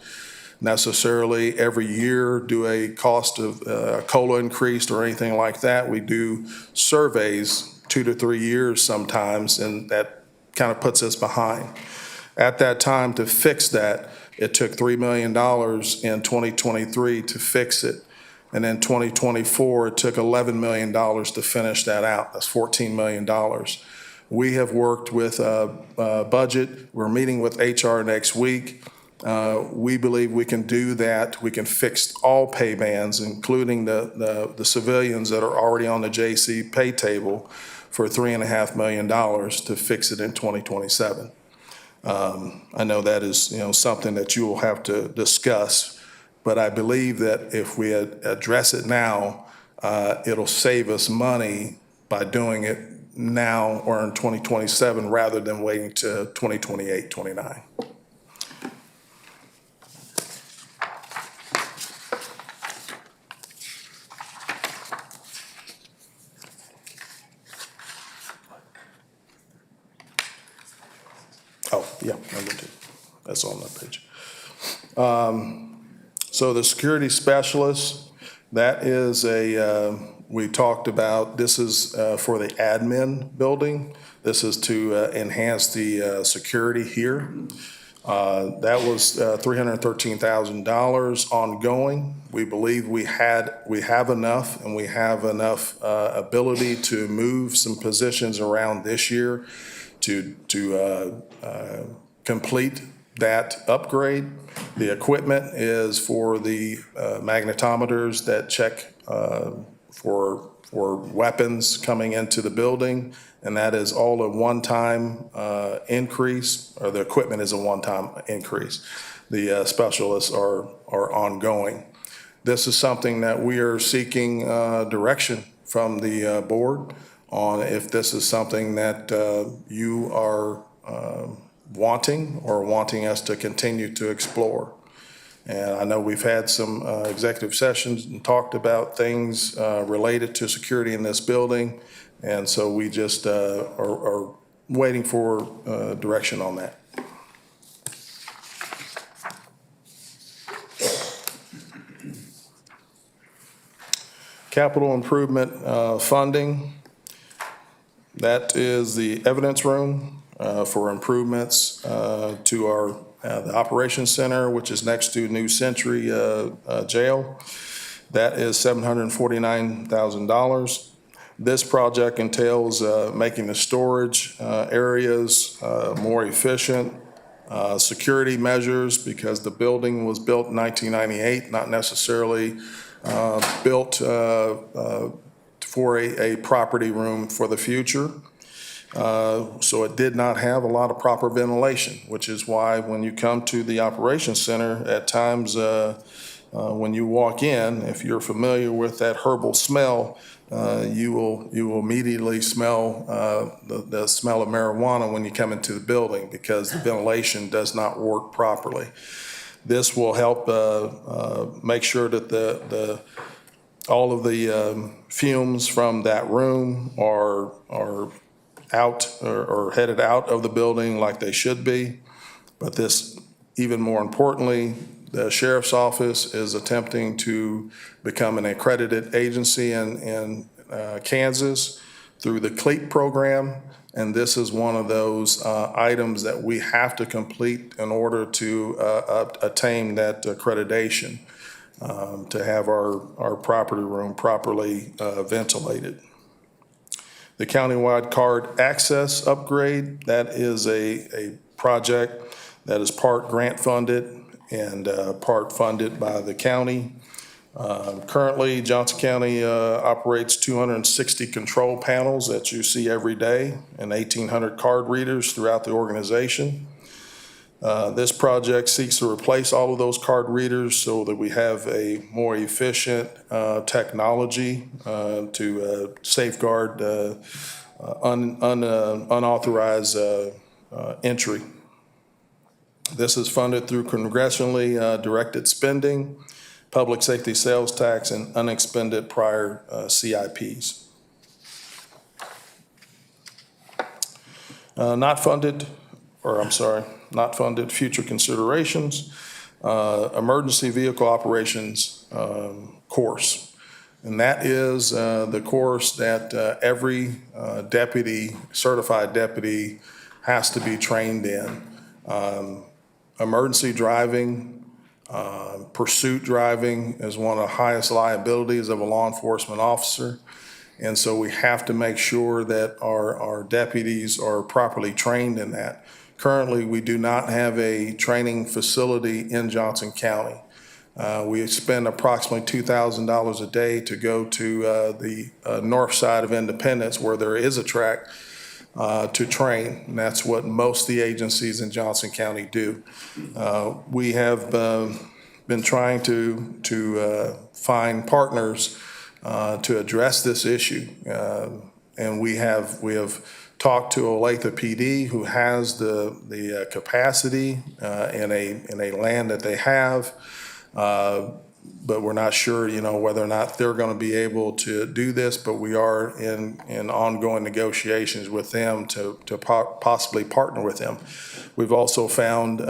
necessarily every year do a cost of COLA increase or anything like that. We do surveys 2 to 3 years sometimes, and that kind of puts us behind. At that time, to fix that, it took $3 million in 2023 to fix it. And in 2024, it took $11 million to finish that out. That's $14 million. We have worked with budget. We're meeting with HR next week. We believe we can do that. We can fix all pay bands, including the civilians that are already on the JC pay table, for $3.5 million to fix it in 2027. I know that is something that you will have to discuss. But I believe that if we address it now, it'll save us money by doing it now or in 2027 rather than waiting to 2028, 29. Oh, yeah, number 2. That's on that page. So the security specialist, that is we talked about, this is for the admin building. This is to enhance the security here. That was $313,000 ongoing. We believe we have enough, and we have enough ability to move some positions around this year to complete that upgrade. The equipment is for the magnetometers that check for weapons coming into the building, and that is all a one-time increase, or the equipment is a one-time increase. The specialists are ongoing. This is something that we are seeking direction from the board on, if this is something that you are wanting us to continue to explore. And I know we've had some executive sessions and talked about things related to security in this building. And so we just are waiting for direction on that. Capital improvement funding. That is the evidence room for improvements to our the operations center, which is next to New Century Jail. That is $749,000. This project entails making the storage areas more efficient, security measures, because the building was built in 1998, not necessarily built for a property room for the future. So it did not have a lot of proper ventilation, which is why when you come to the operations center, at times when you walk in, if you're familiar with that herbal smell, you will immediately smell the smell of marijuana when you come into the building, because the ventilation does not work properly. This will help make sure that all of the fumes from that room are out or headed out of the building like they should be. But this, even more importantly, the sheriff's office is attempting to become an accredited agency in Kansas through the CLEAT program. And this is one of those items that we have to complete in order to attain that accreditation, to have our property room properly ventilated. The countywide card access upgrade, that is a project that is part grant funded and part funded by the county. Currently, Johnson County operates 260 control panels that you see every day and 1,800 card readers throughout the organization. This project seeks to replace all of those card readers so that we have a more efficient technology to safeguard unauthorized entry. This is funded through congressionally directed spending, public safety sales tax, and unexpended prior CIPs. Not funded future considerations, emergency vehicle operations course. And that is the course that every certified deputy has to be trained in. Emergency driving, pursuit driving is one of the highest liabilities of a law enforcement officer. And so we have to make sure that our deputies are properly trained in that. Currently, we do not have a training facility in Johnson County. We spend approximately $2,000 a day to go to the north side of Independence, where there is a track to train. And that's what most of the agencies in Johnson County do. We have been trying to find partners to address this issue. And we have talked to Olathe PD, who has the capacity in a land that they have. but we're not sure, whether or not they're going to be able to do this, but we are in ongoing negotiations with them to possibly partner with them. We've also found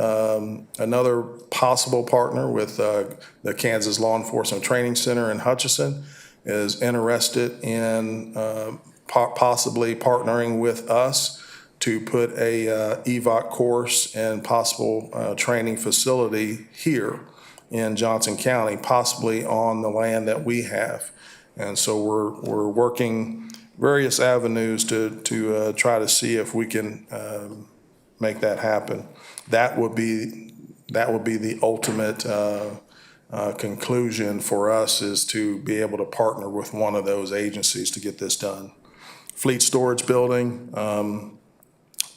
another possible partner with the Kansas Law Enforcement Training Center in Hutchinson is interested in possibly partnering with us to put a EVOC course and possible training facility here in Johnson County, possibly on the land that we have. And so we're working various avenues to try to see if we can make that happen. That would be the ultimate conclusion for us, is to be able to partner with one of those agencies to get this done. Fleet storage building,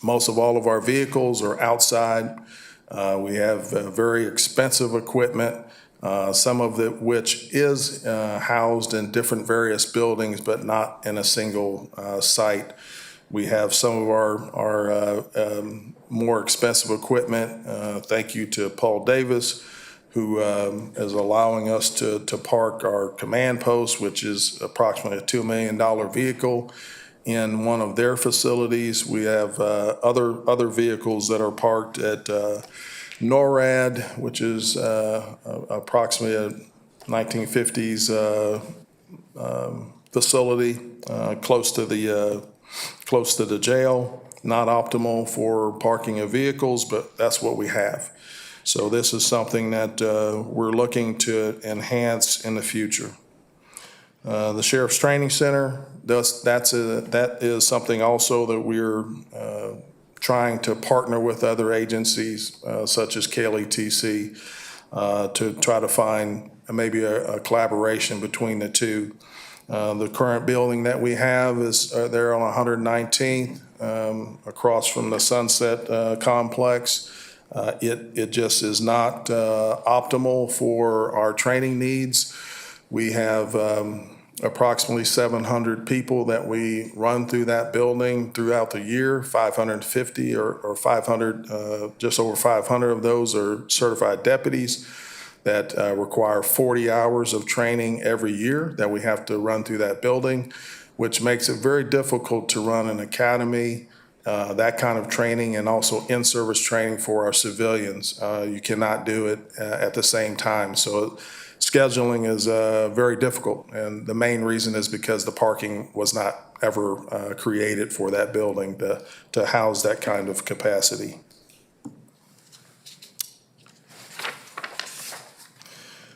most of all of our vehicles are outside. We have very expensive equipment, some of it which is housed in different various buildings, but not in a single site. We have some of our more expensive equipment. Thank you to Paul Davis, who is allowing us to park our command post, which is approximately a $2 million vehicle, in one of their facilities. We have other vehicles that are parked at NORAD, which is approximately a 1950s facility close to the jail. Not optimal for parking of vehicles, but that's what we have. So this is something that we're looking to enhance in the future. The Sheriff's Training Center, that is something also that we're trying to partner with other agencies such as KLETC to try to find maybe a collaboration between the two. The current building that we have is there on 119th across from the Sunset Complex. It just is not optimal for our training needs. We have approximately 700 people that we run through that building throughout the year. 550 or 500, just over 500 of those are certified deputies that require 40 hours of training every year that we have to run through that building, which makes it very difficult to run an academy, that kind of training, and also in-service training for our civilians. You cannot do it at the same time. So scheduling is very difficult, and the main reason is because the parking was not ever created for that building to house that kind of capacity.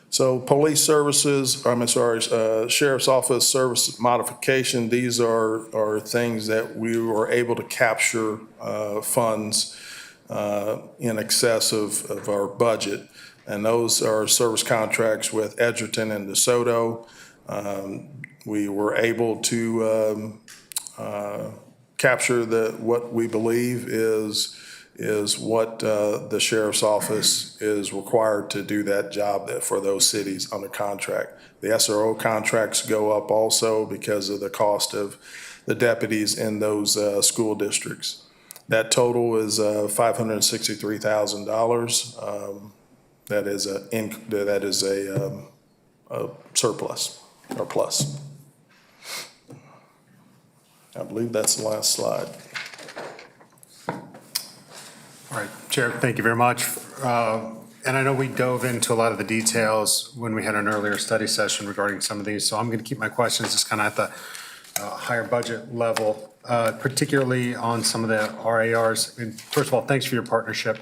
So police services, Sheriff's Office service modification, these are things that we were able to capture funds in excess of our budget. And those are service contracts with Edgerton and DeSoto. We were able to capture what we believe is what the Sheriff's Office is required to do that job for those cities under contract. The SRO contracts go up also because of the cost of the deputies in those school districts. That total is $563,000. That is a surplus or plus. I believe that's the last slide. All right, Chair, thank you very much. And I know we dove into a lot of the details when we had an earlier study session regarding some of these, so I'm going to keep my questions just kind of at the higher budget level, particularly on some of the RARs. And first of all, thanks for your partnership.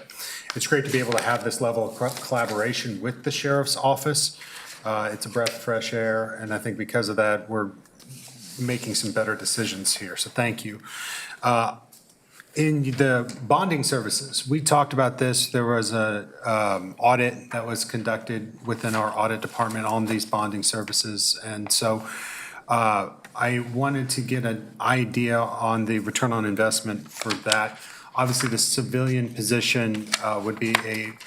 It's great to be able to have this level of collaboration with the Sheriff's Office. It's a breath of fresh air, and I think because of that, we're making some better decisions here, so thank you. In the bonding services, we talked about this. There was a audit that was conducted within our audit department on these bonding services. And so I wanted to get an idea on the return on investment for that. Obviously, the civilian position would be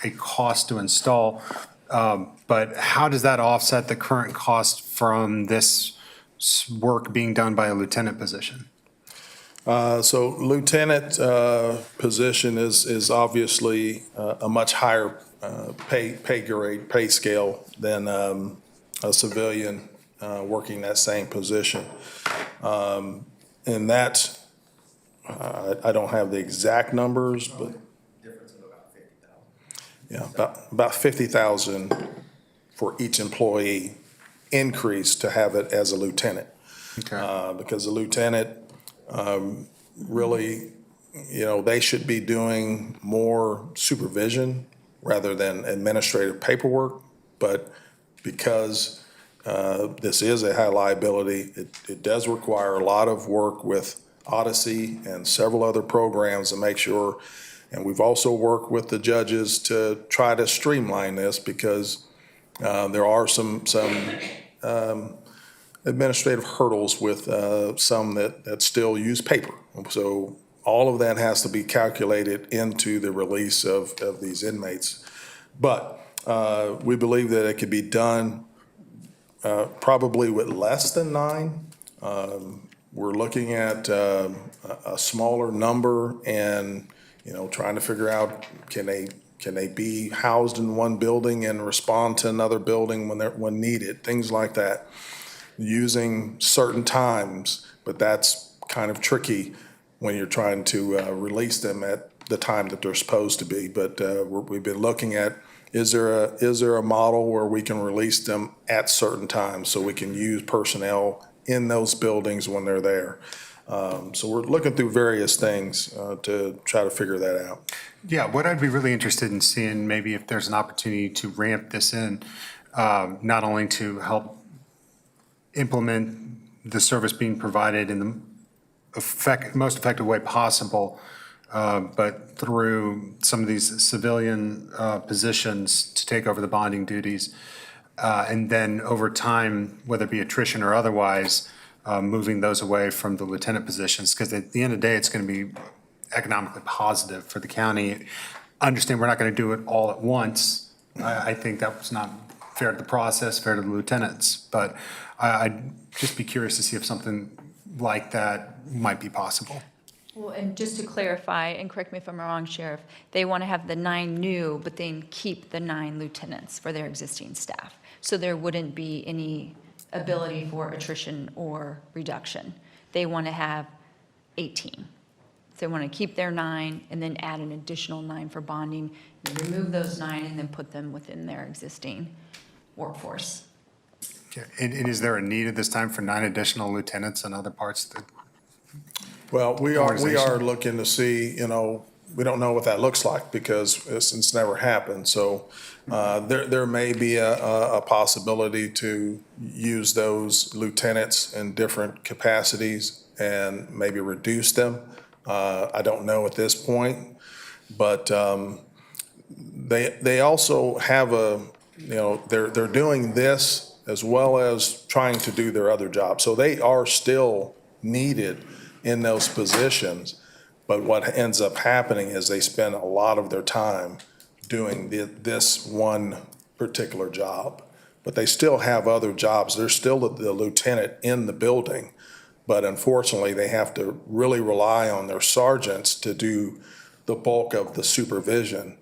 a cost to install, but how does that offset the current cost from this work being done by a lieutenant position? So lieutenant position is obviously a much higher pay grade, pay scale than a civilian working that same position. And that, I don't have the exact numbers, but. Yeah, about 50,000 for each employee increase to have it as a lieutenant. Because the lieutenant, really, they should be doing more supervision rather than administrative paperwork. But because this is a high liability, it does require a lot of work with Odyssey and several other programs to make sure. And we've also worked with the judges to try to streamline this because there are some administrative hurdles with some that still use paper. So all of that has to be calculated into the release of these inmates. But we believe that it could be done probably with less than 9. We're looking at a smaller number and trying to figure out, can they be housed in one building and respond to another building when needed, things like that, using certain times, but that's kind of tricky when you're trying to release them at the time that they're supposed to be. But we've been looking at, is there a model where we can release them at certain times so we can use personnel in those buildings when they're there? So we're looking through various things to try to figure that out. Yeah, what I'd be really interested in seeing, maybe if there's an opportunity to ramp this in, not only to help implement the service being provided in the most effective way possible, but through some of these civilian positions to take over the bonding duties. And then over time, whether it be attrition or otherwise, moving those away from the lieutenant positions, because at the end of the day, it's going to be economically positive for the county. Understand we're not going to do it all at once. I think that was not fair to the process, fair to the lieutenants. But I'd just be curious to see if something like that might be possible. Well, and just to clarify, and correct me if I'm wrong, Sheriff, they want to have the 9 new, but then keep the 9 lieutenants for their existing staff. So there wouldn't be any ability for attrition or reduction. They want to have 18. So they want to keep their 9 and then add an additional 9 for bonding, remove those 9 and then put them within their existing workforce. Okay. And is there a need at this time for 9 additional lieutenants in other parts of the Well, we are Organization. looking to see, we don't know what that looks like because it's never happened. So there may be a possibility to use those lieutenants in different capacities and maybe reduce them. I don't know at this point, but they also have they're doing this as well as trying to do their other jobs. So they are still needed in those positions. But what ends up happening is they spend a lot of their time doing this one particular job. But they still have other jobs. They're still the lieutenant in the building. But unfortunately, they have to really rely on their sergeants to do the bulk of the supervision.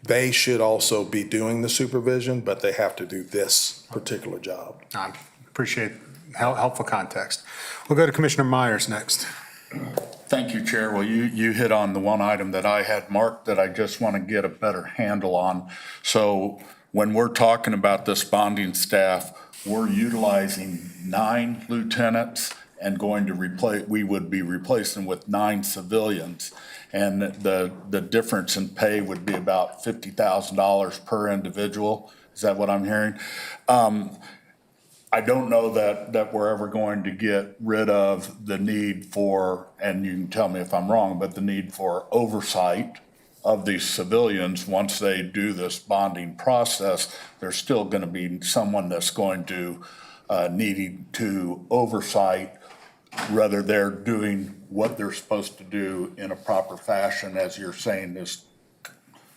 They should also be doing the supervision, but they have to do this particular job. I appreciate helpful context. We'll go to Commissioner Myers next. Thank you, Chair. Well, you hit on the one item that I had marked that I just want to get a better handle on. So when we're talking about this bonding staff, we're utilizing 9 lieutenants and we would be replacing with 9 civilians. And the difference in pay would be about $50,000 per individual. Is that what I'm hearing? I don't know that we're ever going to get rid of the need for, and you can tell me if I'm wrong, but the need for oversight of these civilians. Once they do this bonding process, there's still going to be someone that's going to needing to oversight whether they're doing what they're supposed to do in a proper fashion, as you're saying is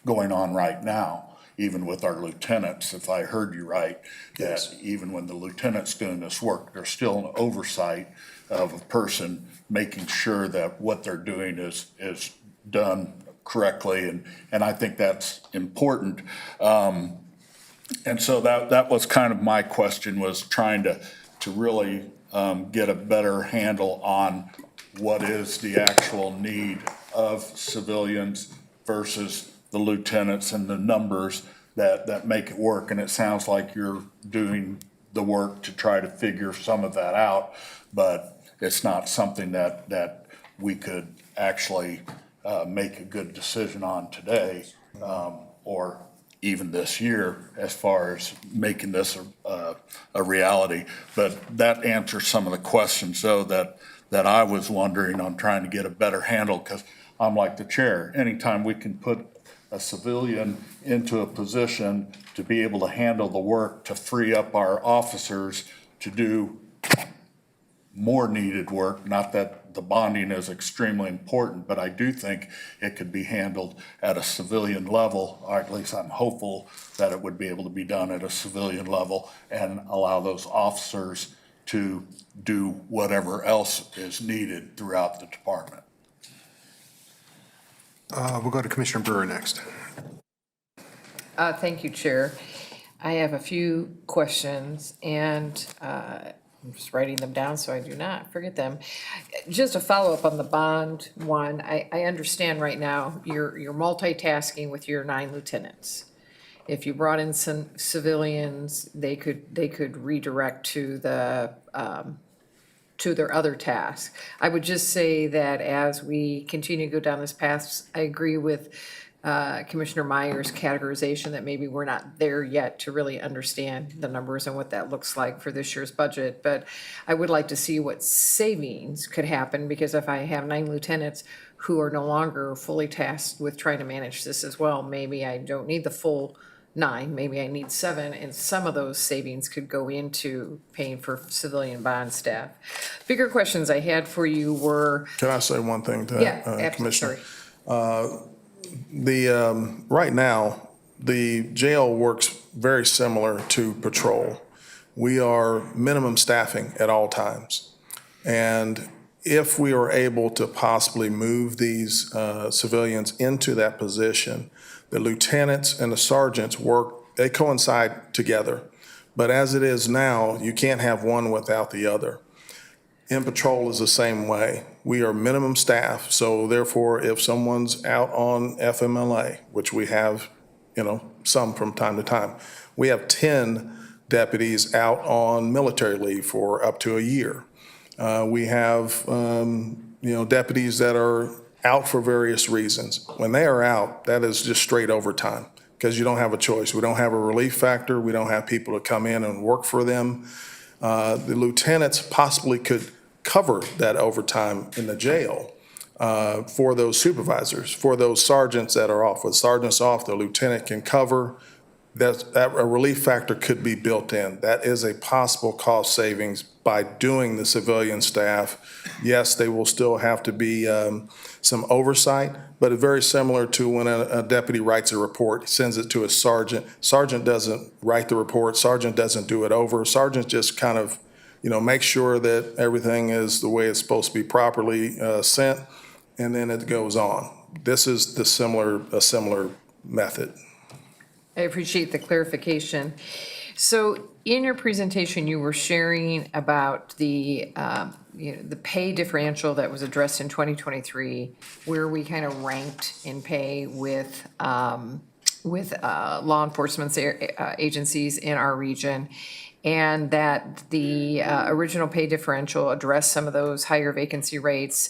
going on right now. even with our lieutenants, if I heard you right, that even when the lieutenant's doing this work, there's still an oversight of a person making sure that what they're doing is done correctly, and I think that's important. And so that was kind of my question, was trying to really get a better handle on what is the actual need of civilians versus the lieutenants and the numbers that make it work. And it sounds like you're doing the work to try to figure some of that out, but it's not something that we could actually make a good decision on today, or even this year, as far as making this a reality. But that answers some of the questions, though, that I was wondering on, trying to get a better handle, because I'm like the chair. Anytime we can put a civilian into a position to be able to handle the work, to free up our officers to do more needed work, not that the bonding is extremely important, but I do think it could be handled at a civilian level, or at least I'm hopeful that it would be able to be done at a civilian level, and allow those officers to do whatever else is needed throughout the department. We'll go to Commissioner Brewer next. Thank you, Chair. I have a few questions, and I'm just writing them down so I do not forget them. Just a follow-up on the bond one. I understand right now you're multitasking with your 9 lieutenants. If you brought in some civilians, they could redirect to to their other tasks. I would just say that as we continue to go down this path, I agree with Commissioner Meyer's categorization that maybe we're not there yet to really understand the numbers and what that looks like for this year's budget. But I would like to see what savings could happen, because if I have 9 lieutenants who are no longer fully tasked with trying to manage this as well, maybe I don't need the full 9, maybe I need 7, and some of those savings could go into paying for civilian bond staff. Bigger questions I had for you were. Can I say one thing to Yeah, that, absolutely, Commissioner? sorry. Right now, the jail works very similar to patrol. We are minimum staffing at all times. And if we are able to possibly move these civilians into that position, the lieutenants and the sergeants they coincide together. But as it is now, you can't have one without the other. In patrol is the same way. We are minimum staff, so therefore, if someone's out on FMLA, which we have, some from time to time, we have 10 deputies out on military leave for up to a year. We have, deputies that are out for various reasons. When they are out, that is just straight overtime, because you don't have a choice. We don't have a relief factor. We don't have people to come in and work for them. The lieutenants possibly could cover that overtime in the jail for those supervisors, for those sergeants that are off. With sergeants off, the lieutenant can cover. That a relief factor could be built in. That is a possible cost savings by doing the civilian staff. Yes, they will still have to be some oversight, but it's very similar to when a deputy writes a report, sends it to a sergeant. Sergeant doesn't write the report. Sergeant doesn't do it over. Sergeant just kind of, make sure that everything is the way it's supposed to be properly sent, and then it goes on. This is a similar method. I appreciate the clarification. So in your presentation, you were sharing about the pay differential that was addressed in 2023, where we kind of ranked in pay with law enforcement agencies in our region, and that the original pay differential addressed some of those higher vacancy rates.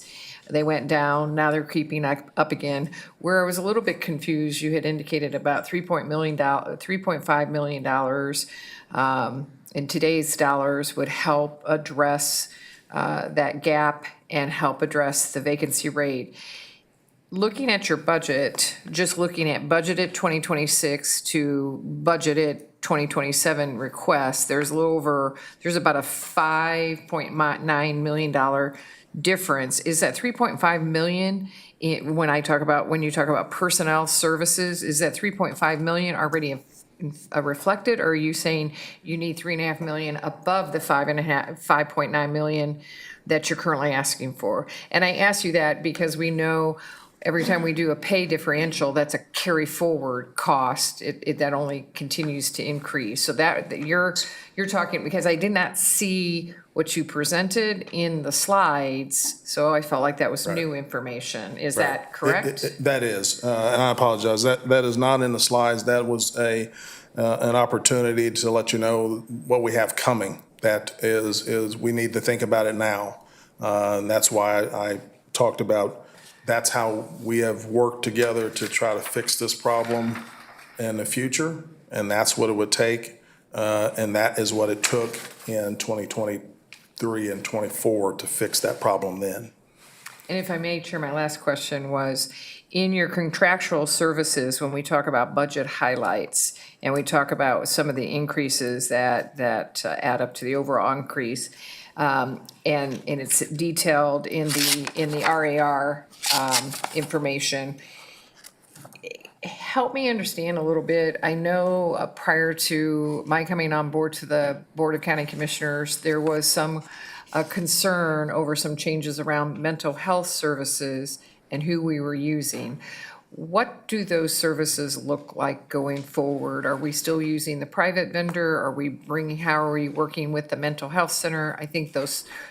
They went down, now they're creeping up again. Where I was a little bit confused, you had indicated about $3.5 million in today's dollars would help address that gap and help address the vacancy rate. Looking at your budget, just looking at budgeted 2026 to budgeted 2027 requests, there's about a $5.9 million difference, is that 3.5 million, when you talk about personnel services, is that 3.5 million already reflected? Or are you saying you need 3.5 million above the 5.9 million that you're currently asking for? And I ask you that because we know every time we do a pay differential, that's a carry forward cost. That only continues to increase. So that you're talking, because I did not see what you presented in the slides, so I felt like that was new information. Is that correct? That is, and I apologize, that is not in the slides. That was an opportunity to let you know what we have coming. That is we need to think about it now. And that's why I talked about, that's how we have worked together to try to fix this problem in the future, and that's what it would take, and that is what it took in 2023 and 24 to fix that problem then. And if I may, Chair, my last question was, in your contractual services, when we talk about budget highlights, and we talk about some of the increases that add up to the overall increase, and it's detailed in the RAR information. Help me understand a little bit. I know prior to my coming on board to the Board of County Commissioners, there was some concern over some changes around mental health services and who we were using. What do those services look like going forward? Are we still using the private vendor? How are we working with the mental health center? I think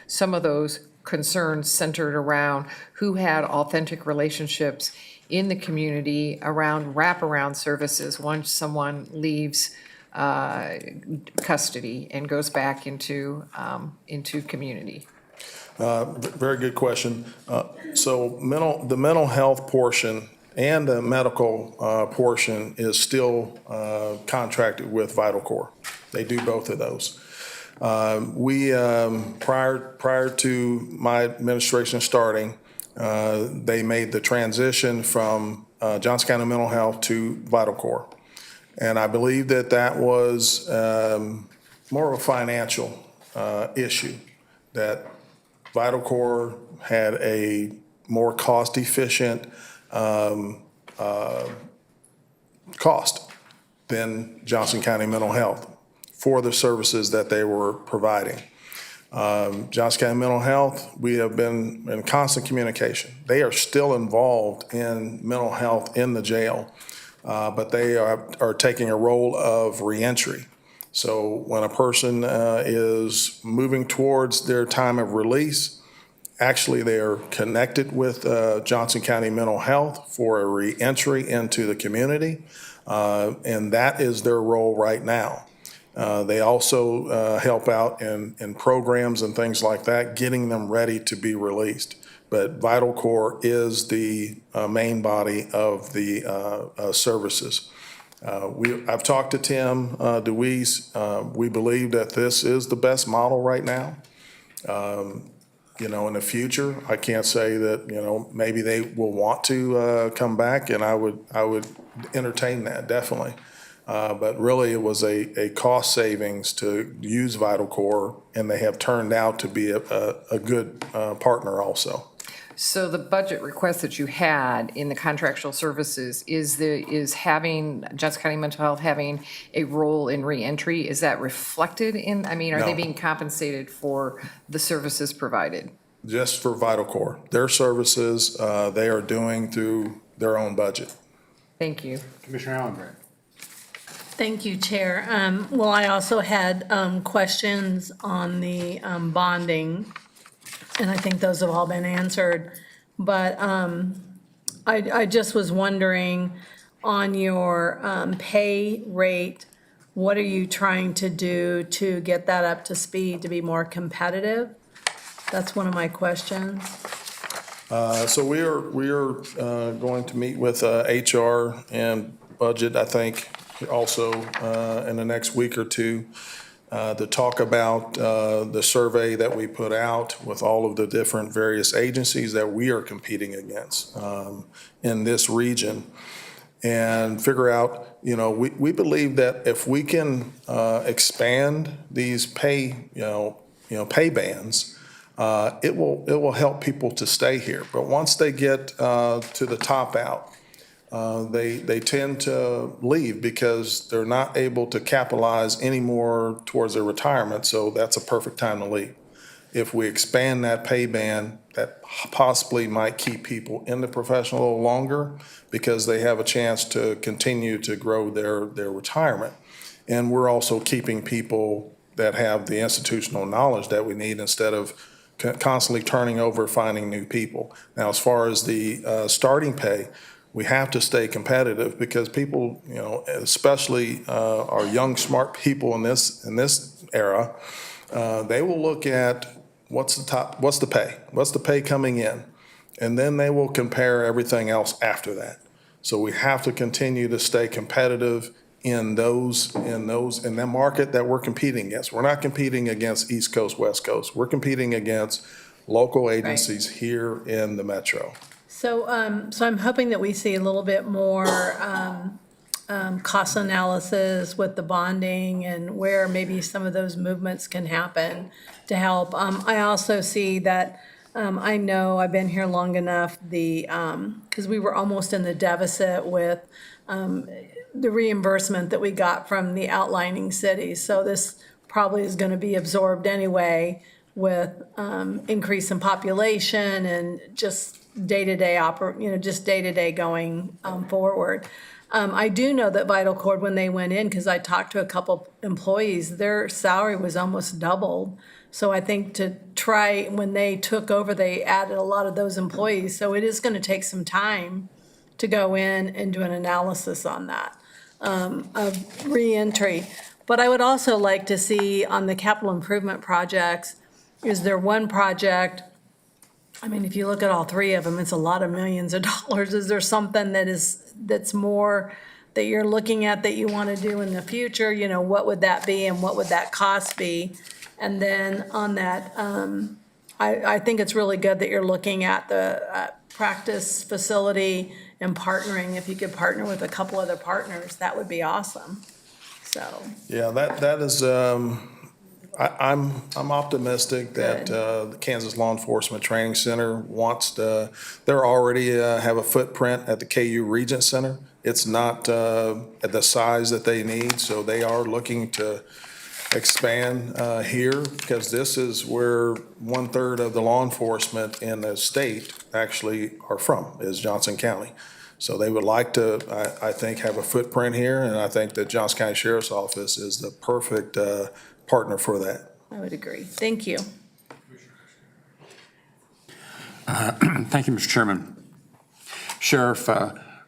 some of those concerns centered around who had authentic relationships in the community around wraparound services once someone leaves custody and goes back into community. Very good question. So the mental health portion and the medical portion is still contracted with Vital Core. They do both of those. We prior to my administration starting, they made the transition from Johnson County Mental Health to Vital Core. And I believe that was more of a financial issue, that Vital Core had a more cost-efficient cost than Johnson County Mental Health for the services that they were providing. Johnson County Mental Health, we have been in constant communication. They are still involved in mental health in the jail, but they are taking a role of reentry. So when a person is moving towards their time of release, actually they are connected with Johnson County Mental Health for a reentry into the community, and that is their role right now. They also help out in programs and things like that, getting them ready to be released. But Vital Core is the main body of the services. I've talked to Tim DeWeese. We believe that this is the best model right now. In the future, I can't say that, maybe they will want to come back, and I would entertain that, definitely. But really, it was a cost savings to use Vital Core, and they have turned out to be a good partner also. So the budget request that you had in the contractual services is having Johnson County Mental Health having a role in reentry? Is that reflected in, are they No. being compensated for the services provided? Just for Vital Core. Their services, they are doing through their own budget. Thank you. Commissioner Allenbrand. Thank you, Chair. Well, I also had questions on the bonding, and I think those have all been answered. But I just was wondering, on your pay rate, what are you trying to do to get that up to speed to be more competitive? That's one of my questions. So we are going to meet with HR and budget, I think, also in the next week or two, to talk about the survey that we put out with all of the different various agencies that we are competing against in this region, and figure out, we believe that if we can expand these pay bands, it will help people to stay here. But once they get to the top out, they tend to leave because they're not able to capitalize anymore towards their retirement, so that's a perfect time to leave. If we expand that pay band, that possibly might keep people in the profession a little longer because they have a chance to continue to grow their retirement. And we're also keeping people that have the institutional knowledge that we need instead of constantly turning over, finding new people. Now, as far as the starting pay, we have to stay competitive because people, especially our young, smart people in this era, they will look at what's the pay coming in, and then they will compare everything else after that. So we have to continue to stay competitive in that market that we're competing against. We're not competing against East Coast, West Coast. We're competing against local agencies here in the metro. So, so I'm hoping that we see a little bit more cost analysis with the bonding and where maybe some of those movements can happen to help. I also see that, I know I've been here long enough, because we were almost in the deficit with the reimbursement that we got from the outlining cities. So this probably is going to be absorbed anyway with increase in population and just day-to-day just day-to-day going forward. I do know that Vital Cord, when they went in, because I talked to a couple employees, their salary was almost doubled. So I think when they took over, they added a lot of those employees. So it is going to take some time to go in and do an analysis on that, of reentry. But I would also like to see on the capital improvement projects, is there one project, I mean, if you look at all three of them, it's a lot of millions of dollars. Is there something that's more that you're looking at that you want to do in the future? What would that be and what would that cost be? And then on that, I think it's really good that you're looking at the practice facility and partnering. If you could partner with a couple other partners, that would be awesome. So. Yeah, that is, I'm optimistic that the Kansas Law Enforcement Training Center they're already have a footprint at the KU Regent Center. It's not at the size that they need, so they are looking to expand here because this is where 1/3 of the law enforcement in the state actually are from, is Johnson County. So they would like to, I think, have a footprint here, and I think that Johnson County Sheriff's Office is the perfect partner for that. I would agree. Thank you. Thank you, Mr. Chairman. Sheriff,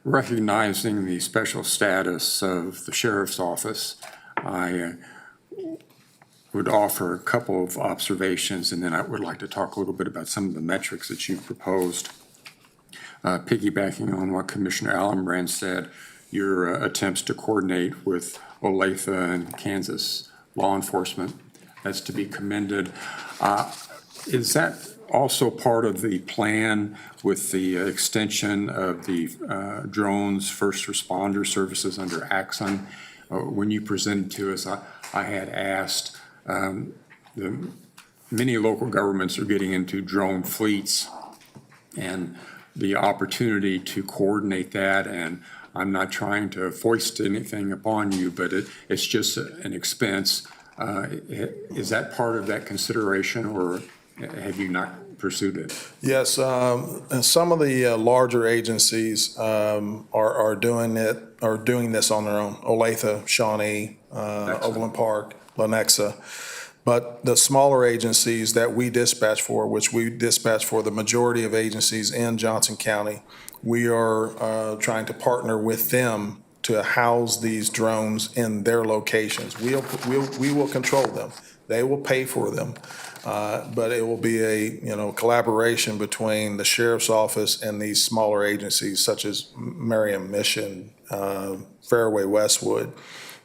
recognizing the special status of the Sheriff's Office, I would offer a couple of observations, and then I would like to talk a little bit about some of the metrics that you've proposed. Piggybacking on what Commissioner Allenbrand said, your attempts to coordinate with Olathe and Kansas law enforcement, that's to be commended. Is that also part of the plan with the extension of the drones first responder services under Axon? When you presented to us, I had asked, many local governments are getting into drone fleets and the opportunity to coordinate that, and I'm not trying to foist anything upon you, but it's just an expense. Is that part of that consideration, or have you not pursued it? Yes, and some of the larger agencies are doing this on their own. Olathe, Shawnee, Overland Park, Lenexa. But the smaller agencies that we dispatch for, which we dispatch for the majority of agencies in Johnson County, we are trying to partner with them to house these drones in their locations. We will control them. They will pay for them. But it will be a, collaboration between the Sheriff's Office and these smaller agencies such as Merriam Mission, Fairway Westwood.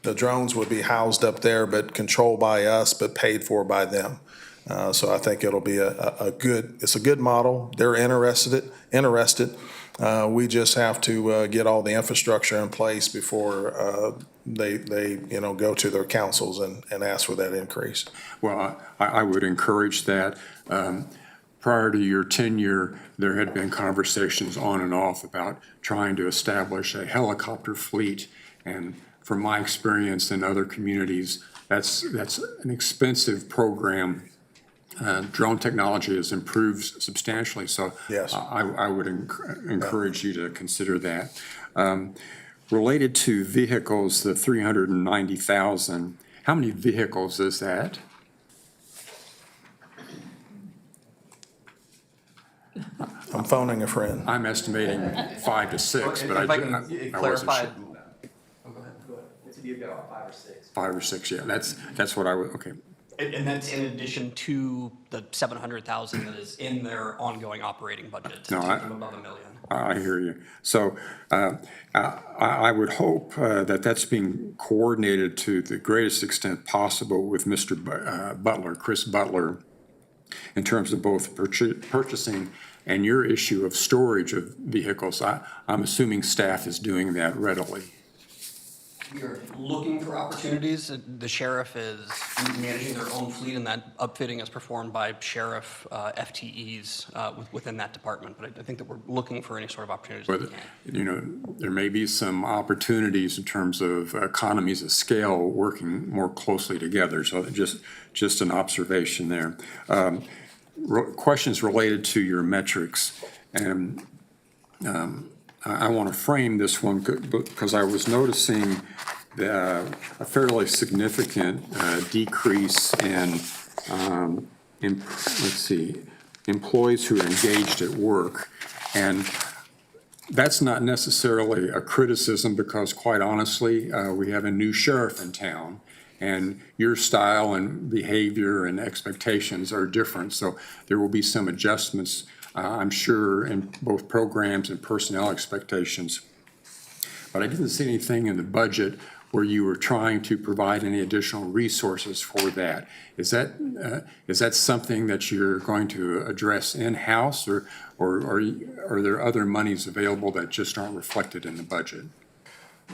The drones would be housed up there, but controlled by us, but paid for by them. So I think it'll be it's a good model. They're interested. We just have to get all the infrastructure in place before they go to their councils and ask for that increase. Well, I would encourage that. Prior to your tenure, there had been conversations on and off about trying to establish a helicopter fleet. And from my experience in other communities, that's an expensive program. Drone technology has improved substantially, so Yes. I would encourage you to consider that. Related to vehicles, the 390,000, how many vehicles is that? I'm phoning a friend. I'm estimating 5 to 6, but I wasn't clarify. sure. Oh, go ahead. So you've got about 5 or 6. 5 or 6, yeah, that's what I would, okay. And that's in addition to the 700,000 that is in their ongoing operating budget to No, take them above $1 million. I hear you. So I would hope that that's being coordinated to the greatest extent possible with Mr. Butler, Chris Butler, in terms of both purchasing and your issue of storage of vehicles. I'm assuming staff is doing that readily. We are looking for opportunities. The sheriff is managing their own fleet, and that upfitting is performed by sheriff FTEs within that department. But I think that we're looking for any sort of opportunities. that we But, can. there may be some opportunities in terms of economies of scale working more closely together. So just an observation there. Questions related to your metrics. And I want to frame this one because I was noticing a fairly significant decrease in, let's see, employees who are engaged at work. And that's not necessarily a criticism because quite honestly, we have a new sheriff in town. And your style and behavior and expectations are different. So there will be some adjustments, I'm sure, in both programs and personnel expectations. But I didn't see anything in the budget where you were trying to provide any additional resources for that. Is that something that you're going to address in-house, or are there other monies available that just aren't reflected in the budget?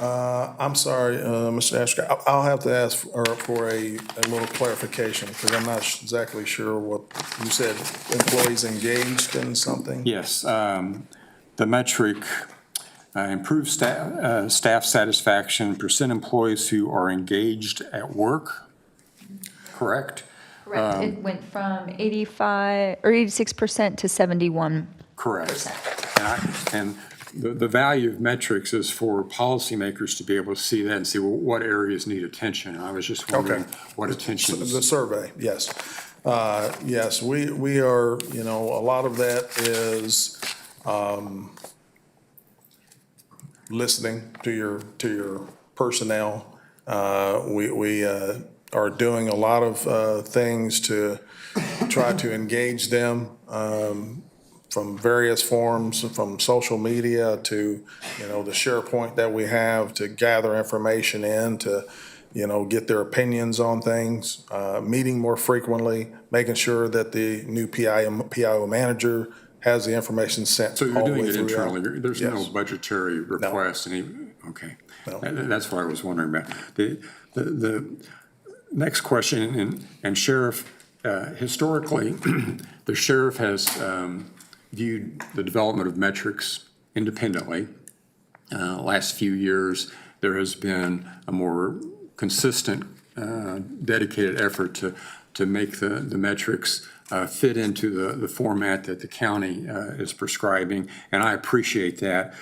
I'm sorry, Mr. Ashcraft, I'll have to ask for a little clarification because I'm not exactly sure what you said. Employees engaged in something? Yes, the metric, improved staff satisfaction, percent employees who are engaged at work, correct? Correct. It went from 85 or 86% to 71%. Correct. And the value of metrics is for policymakers to be able to see that and see, well, what areas need attention. And I was just wondering what attention. The survey, yes. Yes, we are, a lot of that is listening to your personnel. We are doing a lot of things to try to engage them from various forms, from social media to, the SharePoint that we have to gather information in, to, get their opinions on things, meeting more frequently, making sure that the new PIO manager has the information sent. So you're all the doing way it through. internally. There's no Yes. budgetary request. Okay. No. That's what I was wondering about. The next question, and Sheriff, historically, the sheriff has viewed the development of metrics independently. Last few years, there has been a more consistent, dedicated effort to make the metrics fit into the format that the county is prescribing, and I appreciate that.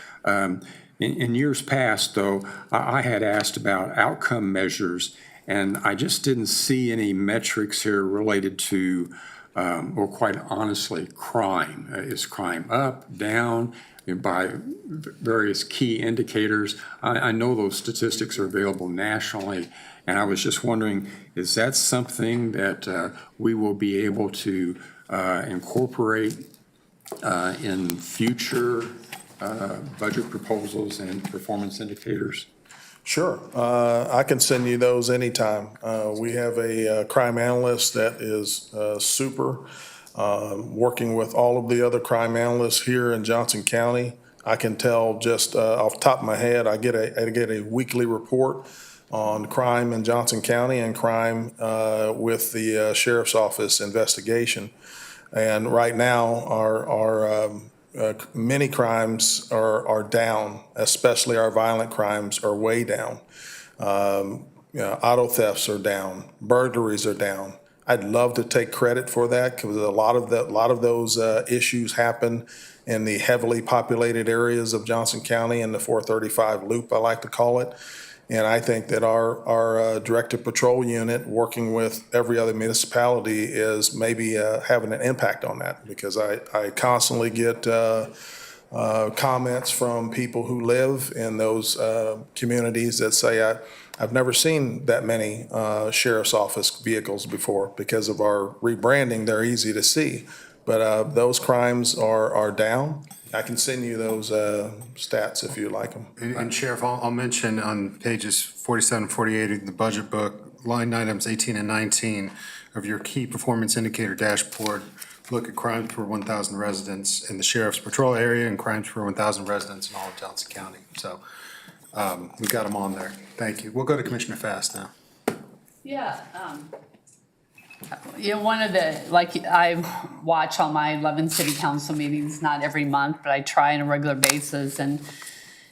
In years past, though, I had asked about outcome measures, and I just didn't see any metrics here related to, or quite honestly, crime. Is crime up, down, by various key indicators? I know those statistics are available nationally, and I was just wondering, is that something that we will be able to incorporate in future budget proposals and performance indicators? Sure. I can send you those anytime. We have a crime analyst that is super, working with all of the other crime analysts here in Johnson County. I can tell just off the top of my head, I get a weekly report on crime in Johnson County and crime with the sheriff's office investigation. And right now, our many crimes are down, especially our violent crimes are way down. Auto thefts are down, burglaries are down. I'd love to take credit for that because a lot of those issues happen in the heavily populated areas of Johnson County and the 435 loop, I like to call it. And I think that our directed patrol unit, working with every other municipality, is maybe having an impact on that, because I constantly get comments from people who live in those communities that say, I've never seen that many sheriff's office vehicles before. Because of our rebranding, they're easy to see. But those crimes are down. I can send you those stats if you like them. And Sheriff, I'll mention on pages 47, 48 of the budget book, line items 18 and 19 of your key performance indicator dashboard, look at crimes per 1,000 residents in the sheriff's patrol area and crimes per 1,000 residents in all of Johnson County. So we got them on there. Thank you. We'll go to Commissioner Fast now. Yeah, one of the, like, I watch all my 11 city council meetings, not every month, but I try on a regular basis.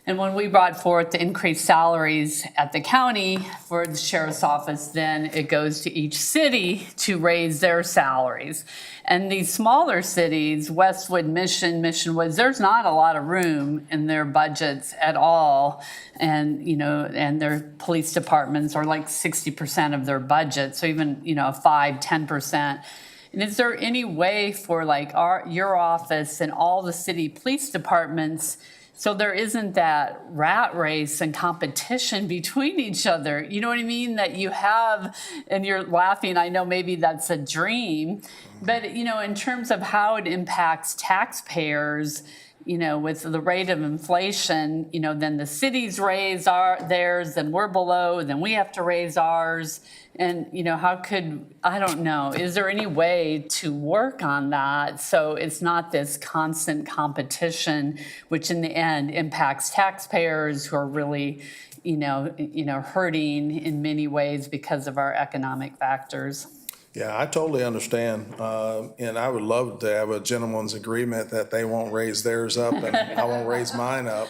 And when we brought forth the increased salaries at the county for the sheriff's office, then it goes to each city to raise their salaries. And these smaller cities, Westwood, Mission Woods, there's not a lot of room in their budgets at all. And, and their police departments are like 60% of their budget. So even, 5-10%. And is there any way for like your office and all the city police departments, so there isn't that rat race and competition between each other? You know what I mean? That you have, and you're laughing, I know maybe that's a dream, but, in terms of how it impacts taxpayers, with the rate of inflation, then the cities raise theirs, then we're below, then we have to raise ours. And, I don't know, is there any way to work on that so it's not this constant competition, which in the end impacts taxpayers who are really, hurting in many ways because of our economic factors? Yeah, I totally understand. And I would love to have a gentleman's agreement that they won't raise theirs up and I won't raise mine up.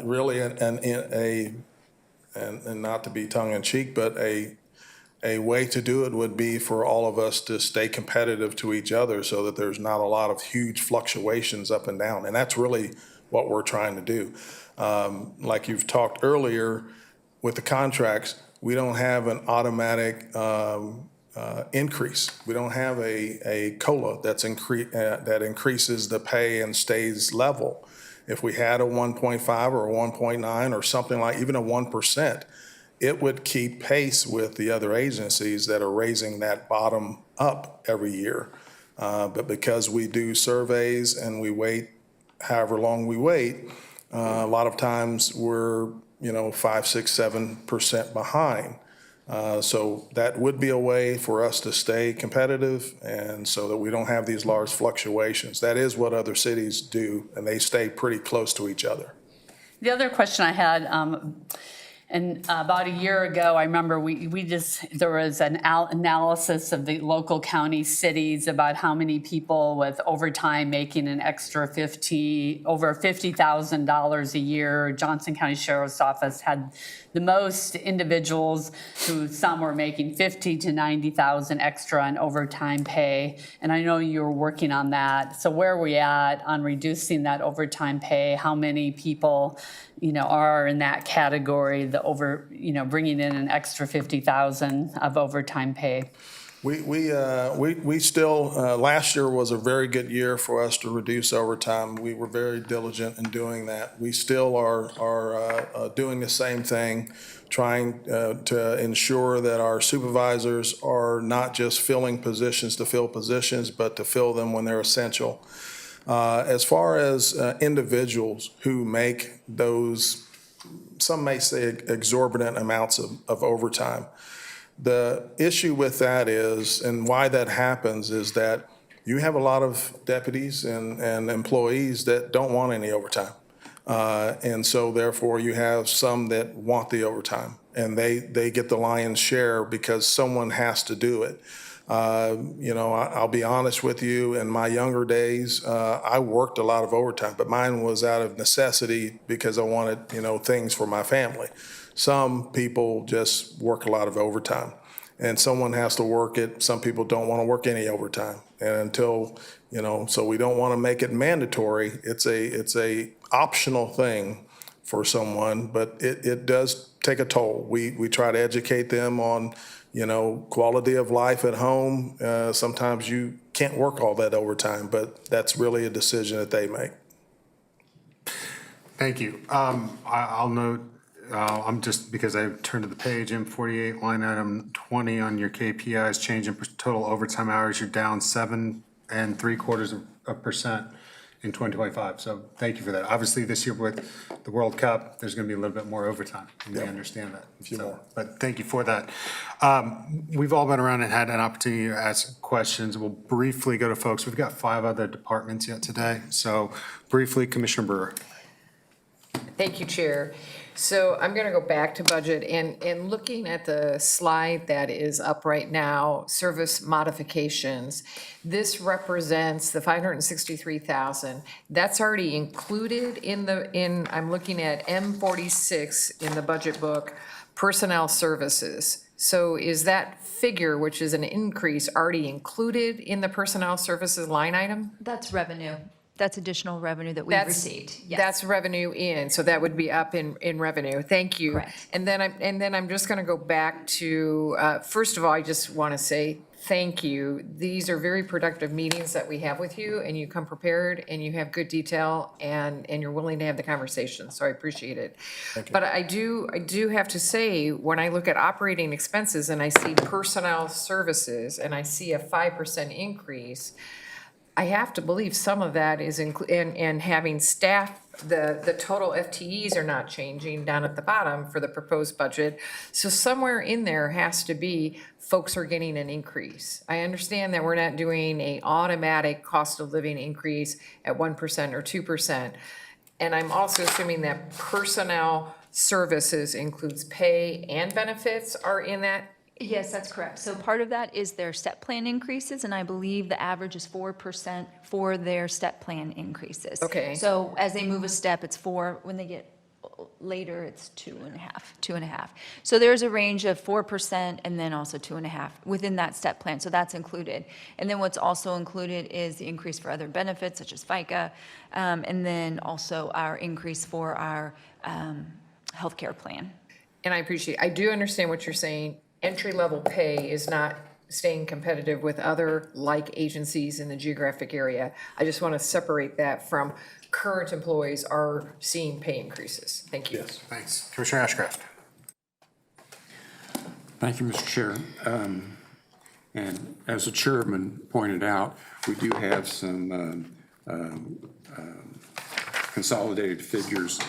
Really, and not to be tongue in cheek, but a way to do it would be for all of us to stay competitive to each other so that there's not a lot of huge fluctuations up and down. And that's really what we're trying to do. Like you've talked earlier with the contracts, we don't have an automatic increase. We don't have a COLA that increases the pay and stays level. If we had a 1.5 or a 1.9 or something like even a 1%, it would keep pace with the other agencies that are raising that bottom up every year. But because we do surveys and we wait however long we wait, a lot of times we're 5, 6, 7% behind. So that would be a way for us to stay competitive and so that we don't have these large fluctuations. That is what other cities do, and they stay pretty close to each other. The other question I had, and about a year ago, I remember there was an analysis of the local county cities about how many people with overtime making an extra over $50,000 a year. Johnson County Sheriff's Office had the most individuals who some were making $50,000 to $90,000 extra on overtime pay. And I know you were working on that. So where are we at on reducing that overtime pay? How many people, are in that category, bringing in an extra $50,000 of overtime pay? We still, last year was a very good year for us to reduce overtime. We were very diligent in doing that. We still are doing the same thing, trying to ensure that our supervisors are not just filling positions to fill positions, but to fill them when they're essential. As far as individuals who make those, some may say exorbitant amounts of overtime, the issue with that is, and why that happens, is that you have a lot of deputies and employees that don't want any overtime. And so therefore, you have some that want the overtime, and they get the lion's share because someone has to do it. I'll be honest with you, in my younger days, I worked a lot of overtime, but mine was out of necessity because I wanted, things for my family. Some people just work a lot of overtime, and someone has to work it. Some people don't want to work any overtime. And until, so we don't want to make it mandatory. It's a optional thing for someone, but it does take a toll. We try to educate them on, quality of life at home. Sometimes you can't work all that overtime, but that's really a decision that they make. Thank you. I'll note, I'm just, because I turned to the page, M48, line item 20 on your KPIs, change in total overtime hours, you're down 7.75% in 2025. So thank you for that. Obviously, this year with the World Cup, there's going to be a little bit more overtime. And we understand that. A few more. But thank you for that. We've all been around and had an opportunity to ask questions. We'll briefly go to folks. We've got 5 other departments yet today. So briefly, Commissioner Brewer. Thank you, Chair. So I'm going to go back to budget and looking at the slide that is up right now, service modifications. This represents the 563,000. That's already included I'm looking at M46 in the budget book, personnel services. So is that figure, which is an increase, already included in the personnel services line item? That's revenue. That's additional revenue that we've That's- received. Yes. That's revenue in, so that would be up in revenue. Thank you. Correct. And then I'm just going to go back to, first of all, I just want to say thank you. These are very productive meetings that we have with you, and you come prepared, and you have good detail, and you're willing to have the conversation, so I appreciate it. But I do have to say, when I look at operating expenses and I see personnel services, and I see a 5% increase, I have to believe some of that is and having staff, the total FTEs are not changing down at the bottom for the proposed budget. So somewhere in there has to be folks are getting an increase. I understand that we're not doing a automatic cost of living increase at 1% or 2%. And I'm also assuming that personnel services includes pay and benefits are in that. Yes, that's correct. So part of that is their step plan increases, and I believe the average is 4% for their step plan increases. Okay. So as they move a step, it's 4. When they get later, it's 2.5. So there's a range of 4% and then also 2.5 within that step plan. So that's included. And then what's also included is the increase for other benefits such as FICA, and then also our increase for our healthcare plan. And I do understand what you're saying. Entry-level pay is not staying competitive with other like agencies in the geographic area. I just want to separate that from current employees are seeing pay increases. Thank you. Yes. Thanks. Commissioner Ashcraft. Thank you, Mr. Chair. And as the chairman pointed out, we do have some consolidated figures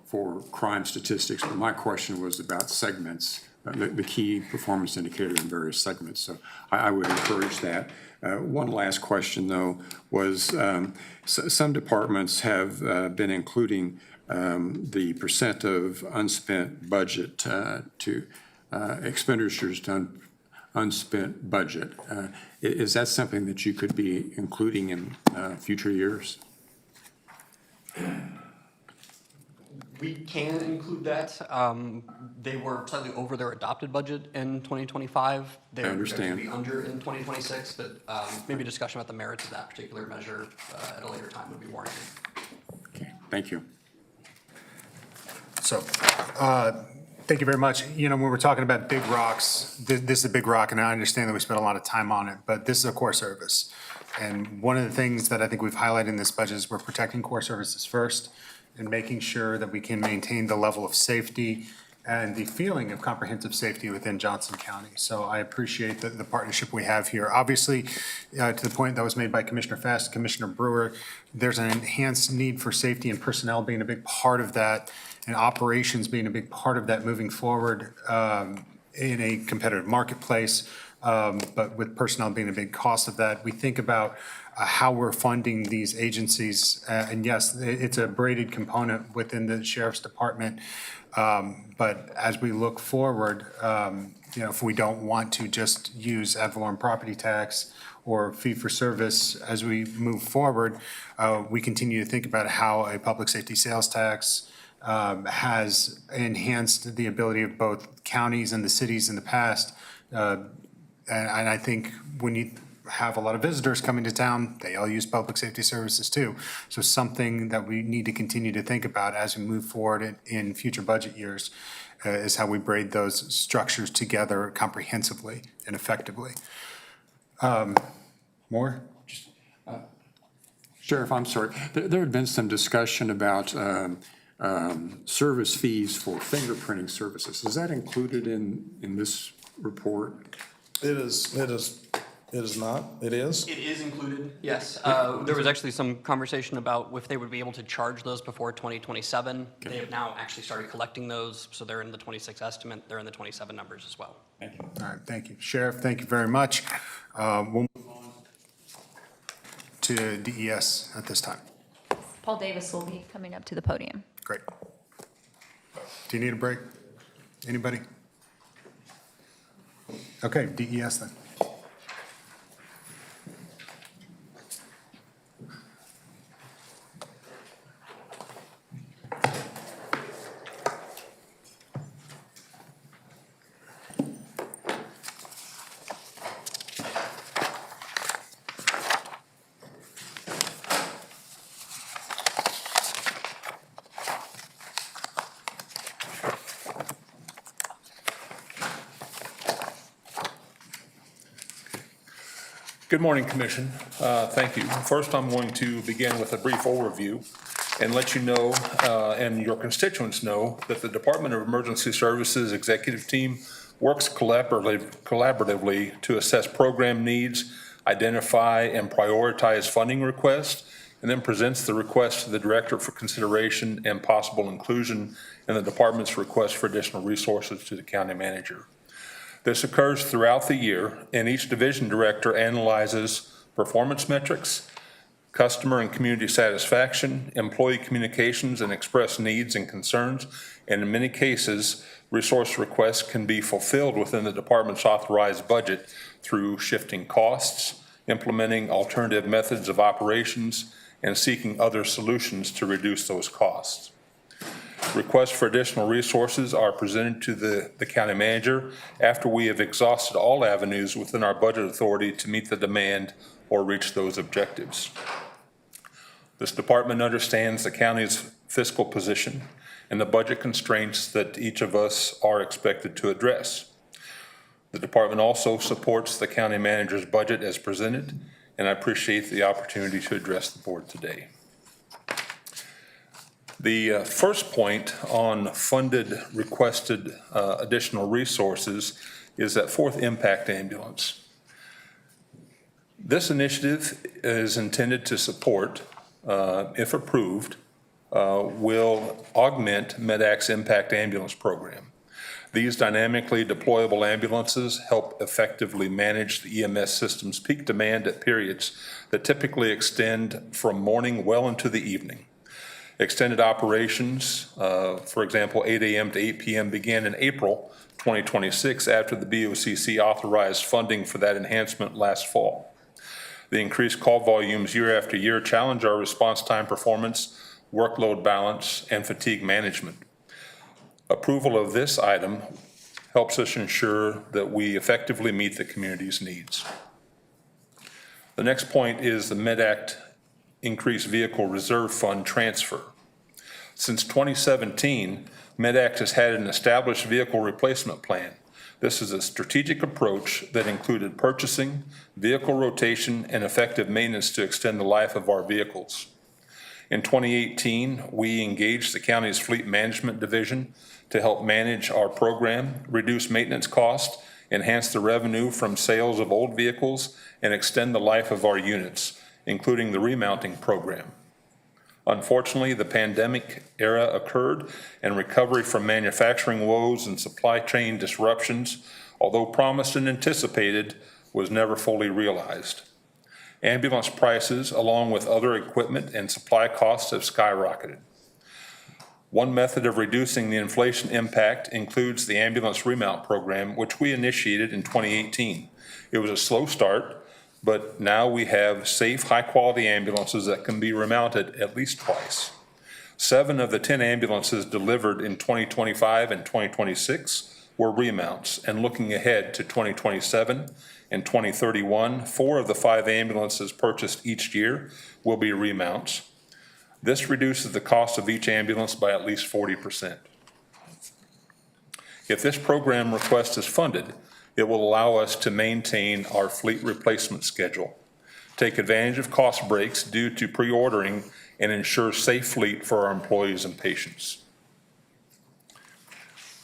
for crime statistics, but my question was about segments, the key performance indicator in various segments. So I would encourage that. One last question, though, was some departments have been including the percent of unspent budget to expenditures to unspent budget. Is that something that you could be including in future years? We can include that. They were slightly over their adopted budget in 2025. They're understand. going to be under in 2026, but maybe a discussion about the merits of that particular measure at a later time would be warranted. Okay, thank you. So, thank you very much. When we're talking about big rocks, this is a big rock, and I understand that we spent a lot of time on it, but this is a core service. And one of the things that I think we've highlighted in this budget is we're protecting core services first and making sure that we can maintain the level of safety and the feeling of comprehensive safety within Johnson County. So I appreciate the partnership we have here. Obviously, to the point that was made by Commissioner Fast, Commissioner Brewer, there's an enhanced need for safety and personnel being a big part of that, and operations being a big part of that moving forward in a competitive marketplace. but with personnel being a big cost of that, we think about how we're funding these agencies. And yes, it's a braided component within the sheriff's department. But as we look forward, if we don't want to just use ad valorem property tax or fee for service as we move forward, we continue to think about how a public safety sales tax has enhanced the ability of both counties and the cities in the past. And I think when you have a lot of visitors coming to town, they all use public safety services too. So something that we need to continue to think about as we move forward in future budget years is how we braid those structures together comprehensively and effectively. More? Sheriff, I'm sorry. There had been some discussion about service fees for fingerprinting services. Is that included in this report? It is not, it is? It is included, yes. There was actually some conversation about if they would be able to charge those before 2027. They have now actually started collecting those, so they're in the 26 estimate, they're in the 27 numbers as well. Thank you. All right, thank you. Sheriff, thank you very much. We'll move on to DES at this time. Paul Davis will be coming up to the podium. Great. Do you need a break? Anybody? Okay, DES then. Good morning, Commission. Thank you. First, I'm going to begin with a brief overview and let you know, and your constituents know, that the Department of Emergency Services executive team works collaboratively to assess program needs, identify and prioritize funding requests, and then presents the request to the Director for consideration and possible inclusion in the Department's request for additional resources to the County Manager. This occurs throughout the year, and each division director analyzes performance metrics, customer and community satisfaction, employee communications, and express needs and concerns. And in many cases, resource requests can be fulfilled within the department's authorized budget through shifting costs, implementing alternative methods of operations, and seeking other solutions to reduce those costs. Requests for additional resources are presented to the county manager after we have exhausted all avenues within our budget authority to meet the demand or reach those objectives. This department understands the county's fiscal position and the budget constraints that each of us are expected to address. The department also supports the county manager's budget as presented, and I appreciate the opportunity to address the board today. The first point on funded requested additional resources is that fourth impact ambulance. This initiative is intended to support, if approved, will augment MEDAC's impact ambulance program. These dynamically deployable ambulances help effectively manage the EMS system's peak demand at periods that typically extend from morning well into the evening. Extended operations, for example, 8 a.m. to 8 p.m. began in April 2026 after the BOCC authorized funding for that enhancement last fall. The increased call volumes year after year challenge our response time performance, workload balance, and fatigue management. Approval of this item helps us ensure that we effectively meet the community's needs. The next point is the MEDAC Increased Vehicle Reserve Fund transfer. Since 2017, MEDAC has had an established vehicle replacement plan. This is a strategic approach that included purchasing, vehicle rotation, and effective maintenance to extend the life of our vehicles. In 2018, we engaged the county's fleet management division to help manage our program, reduce maintenance costs, enhance the revenue from sales of old vehicles, and extend the life of our units, including the remounting program. Unfortunately, the pandemic era occurred, and recovery from manufacturing woes and supply chain disruptions, although promised and anticipated, was never fully realized. Ambulance prices, along with other equipment and supply costs, have skyrocketed. One method of reducing the inflation impact includes the ambulance remount program, which we initiated in 2018. It was a slow start, but now we have safe, high-quality ambulances that can be remounted at least twice. 7 of the 10 ambulances delivered in 2025 and 2026 were remounts, and looking ahead to 2027 and 2031, 4 of the 5 ambulances purchased each year will be remounts. This reduces the cost of each ambulance by at least 40%. If this program request is funded, it will allow us to maintain our fleet replacement schedule, take advantage of cost breaks due to pre-ordering, and ensure safe fleet for our employees and patients.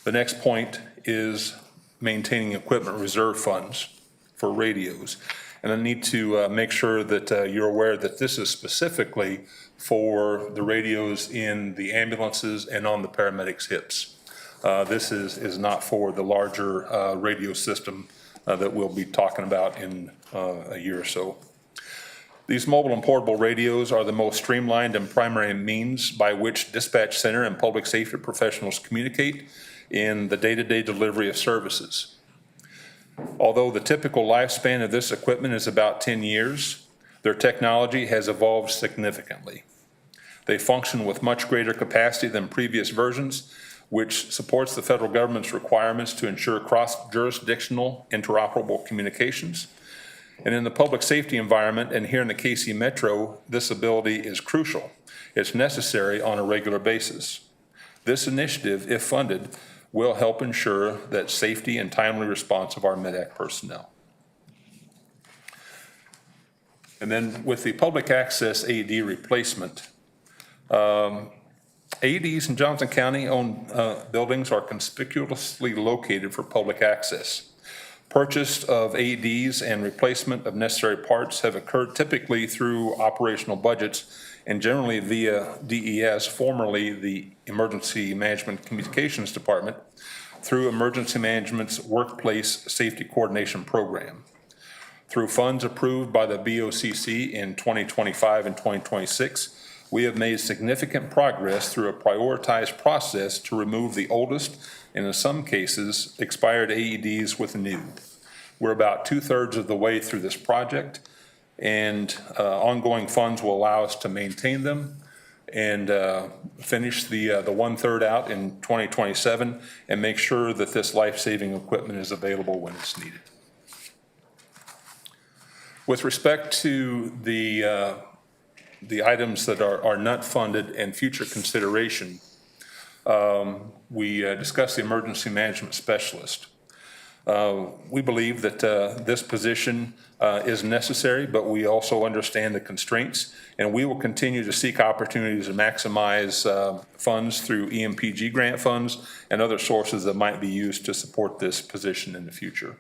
The next point is maintaining equipment reserve funds for radios. And I need to make sure that you're aware that this is specifically for the radios in the ambulances and on the paramedics' hips. This is not for the larger radio system that we'll be talking about in a year or so. These mobile and portable radios are the most streamlined and primary means by which dispatch center and public safety professionals communicate in the day-to-day delivery of services. Although the typical lifespan of this equipment is about 10 years, their technology has evolved significantly. They function with much greater capacity than previous versions, which supports the federal government's requirements to ensure cross-jurisdictional interoperable communications. And in the public safety environment, and here in the KC Metro, this ability is crucial. It's necessary on a regular basis. This initiative, if funded, will help ensure that safety and timely response of our MEDAC personnel. And then with the public access AED replacement, AEDs in Johnson County owned buildings are conspicuously located for public access. Purchase of AEDs and replacement of necessary parts have occurred typically through operational budgets and generally via DES, formerly the Emergency Management Communications Department, through Emergency Management's Workplace Safety Coordination Program. Through funds approved by the BOCC in 2025 and 2026, we have made significant progress through a prioritized process to remove the oldest and in some cases expired AEDs with new. We're about 2/3 of the way through this project, and ongoing funds will allow us to maintain them and finish the 1/3 out in 2027 and make sure that this life-saving equipment is available when it's needed. With respect to the items that are not funded and future consideration, we discussed the emergency management specialist. We believe that this position is necessary, but we also understand the constraints, and we will continue to seek opportunities to maximize funds through EMPG grant funds and other sources that might be used to support this position in the future.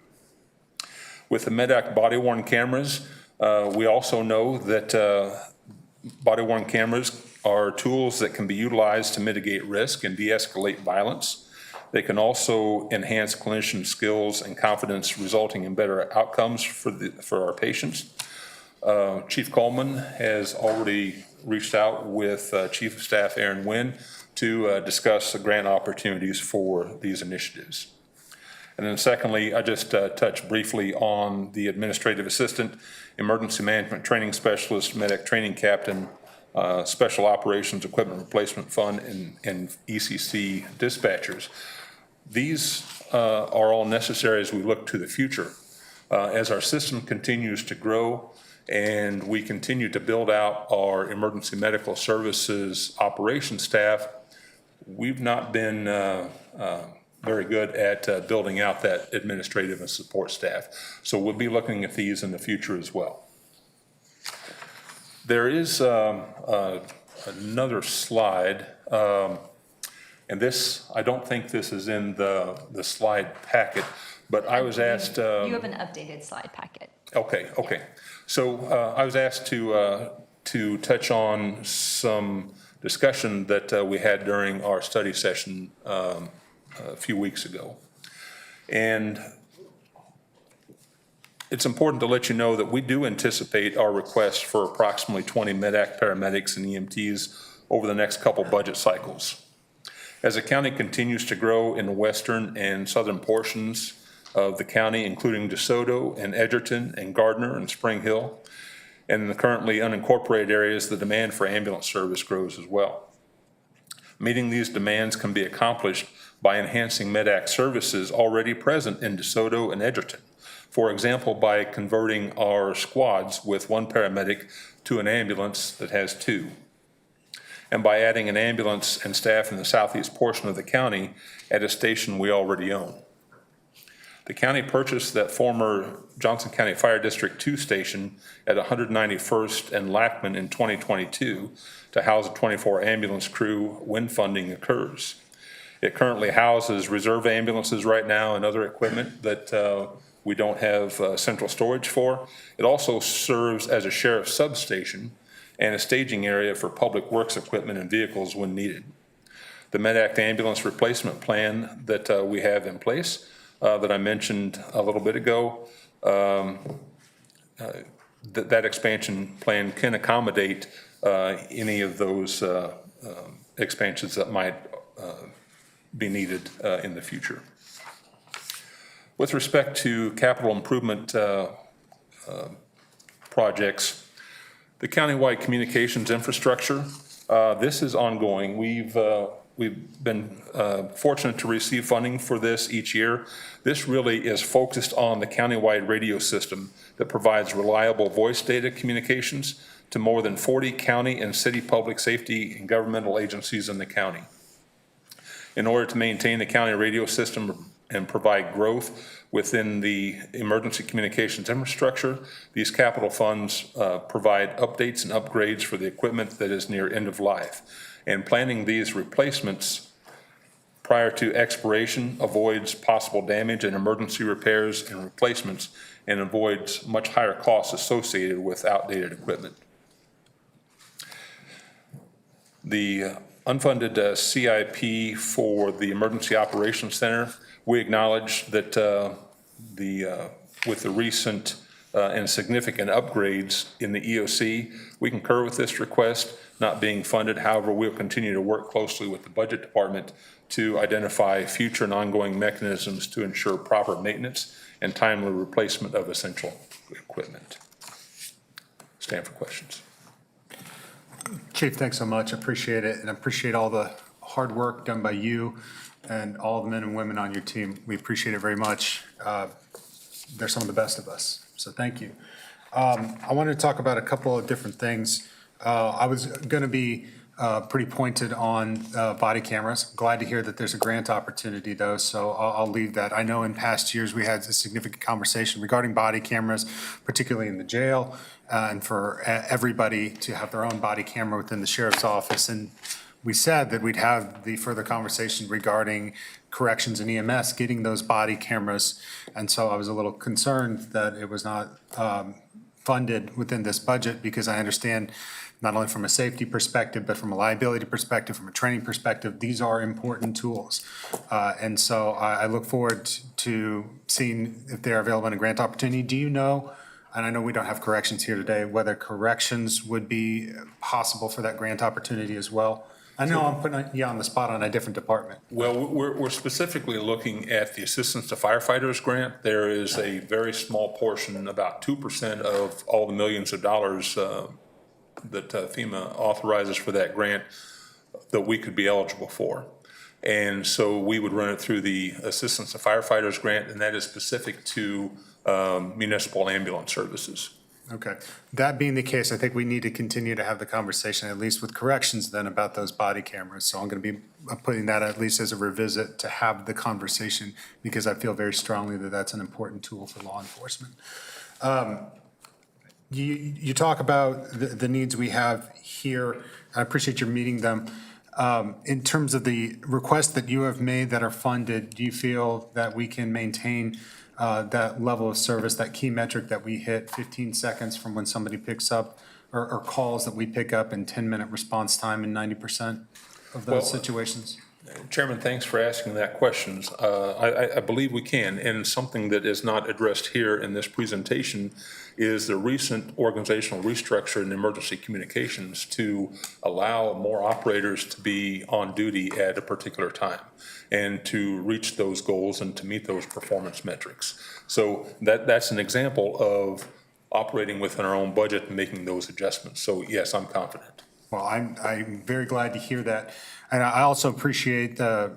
With the MEDAC body-worn cameras, we also know that body-worn cameras are tools that can be utilized to mitigate risk and de-escalate violence. They can also enhance clinician skills and confidence, resulting in better outcomes for our patients. Chief Coleman has already reached out with Chief of Staff Aaron Wynn to discuss the grant opportunities for these initiatives. And then secondly, I just touched briefly on the administrative assistant, emergency management training specialist, medic training captain, special operations equipment replacement fund, and ECC dispatchers. These are all necessary as we look to the future. As our system continues to grow and we continue to build out our emergency medical services operations staff, we've not been very good at building out that administrative and support staff. So we'll be looking at these in the future as well. There is another slide, and this, I don't think this is in the slide packet, but I was asked. You have an updated slide packet. Okay. So I was asked to to touch on some discussion that we had during our study session a few weeks ago. And it's important to let you know that we do anticipate our request for approximately 20 MEDAC paramedics and EMTs over the next couple budget cycles. As the county continues to grow in the western and southern portions of the county, including DeSoto and Edgerton and Gardner and Spring Hill, and in the currently unincorporated areas, the demand for ambulance service grows as well. Meeting these demands can be accomplished by enhancing MEDAC services already present in DeSoto and Edgerton. For example, by converting our squads with one paramedic to an ambulance that has two, and by adding an ambulance and staff in the southeast portion of the county at a station we already own. The county purchased that former Johnson County Fire District 2 station at 191st and Lackman in 2022 to house a 24 ambulance crew when funding occurs. It currently houses reserve ambulances right now and other equipment that we don't have central storage for. It also serves as a sheriff's substation and a staging area for public works equipment and vehicles when needed. The MEDAC ambulance replacement plan that we have in place that I mentioned a little bit ago, that expansion plan can accommodate any of those expansions that might be needed in the future. With respect to capital improvement projects, the countywide communications infrastructure, this is ongoing. We've been fortunate to receive funding for this each year. This really is focused on the countywide radio system that provides reliable voice data communications to more than 40 county and city public safety and governmental agencies in the county. In order to maintain the county radio system and provide growth within the emergency communications infrastructure, these capital funds provide updates and upgrades for the equipment that is near end of life. And planning these replacements prior to expiration avoids possible damage and emergency repairs and replacements, and avoids much higher costs associated with outdated equipment. The unfunded CIP for the Emergency Operations Center, we acknowledge that with the recent and significant upgrades in the EOC, we concur with this request not being funded. However, we'll continue to work closely with the budget department to identify future and ongoing mechanisms to ensure proper maintenance and timely replacement of essential equipment. Stand for questions. Chief, thanks so much. Appreciate it, and appreciate all the hard work done by you and all the men and women on your team. We appreciate it very much. They're some of the best of us, so thank you. I wanted to talk about a couple of different things. I was going to be pretty pointed on body cameras. Glad to hear that there's a grant opportunity, though, so I'll leave that. I know in past years we had a significant conversation regarding body cameras, particularly in the jail, and for everybody to have their own body camera within the sheriff's office. And we said that we'd have the further conversation regarding corrections and EMS getting those body cameras. And so I was a little concerned that it was not funded within this budget, because I understand not only from a safety perspective, but from a liability perspective, from a training perspective, these are important tools. And so I look forward to seeing if they're available in a grant opportunity. Do you know, and I know we don't have corrections here today, whether corrections would be possible for that grant opportunity as well? I know I'm putting you on the spot on a different department. Well, we're specifically looking at the Assistance to Firefighters grant. There is a very small portion, about 2% of all the millions of dollars that FEMA authorizes for that grant that we could be eligible for. And so we would run it through the Assistance to Firefighters grant, and that is specific to municipal ambulance services. Okay. That being the case, I think we need to continue to have the conversation, at least with corrections then, about those body cameras. So I'm going to be putting that at least as a revisit to have the conversation, because I feel very strongly that that's an important tool for law enforcement. You talk about the needs we have here. I appreciate your meeting them. In terms of the requests that you have made that are funded, do you feel that we can maintain that level of service, that key metric that we hit 15 seconds from when somebody picks up or calls that we pick up in 10-minute response time in 90% of Well, those situations? Chairman, thanks for asking that question. I believe we can, and something that is not addressed here in this presentation is the recent organizational restructure in emergency communications to allow more operators to be on duty at a particular time and to reach those goals and to meet those performance metrics. So that's an example of operating within our own budget and making those adjustments. So yes, I'm confident. Well, I'm very glad to hear that. And I also appreciate the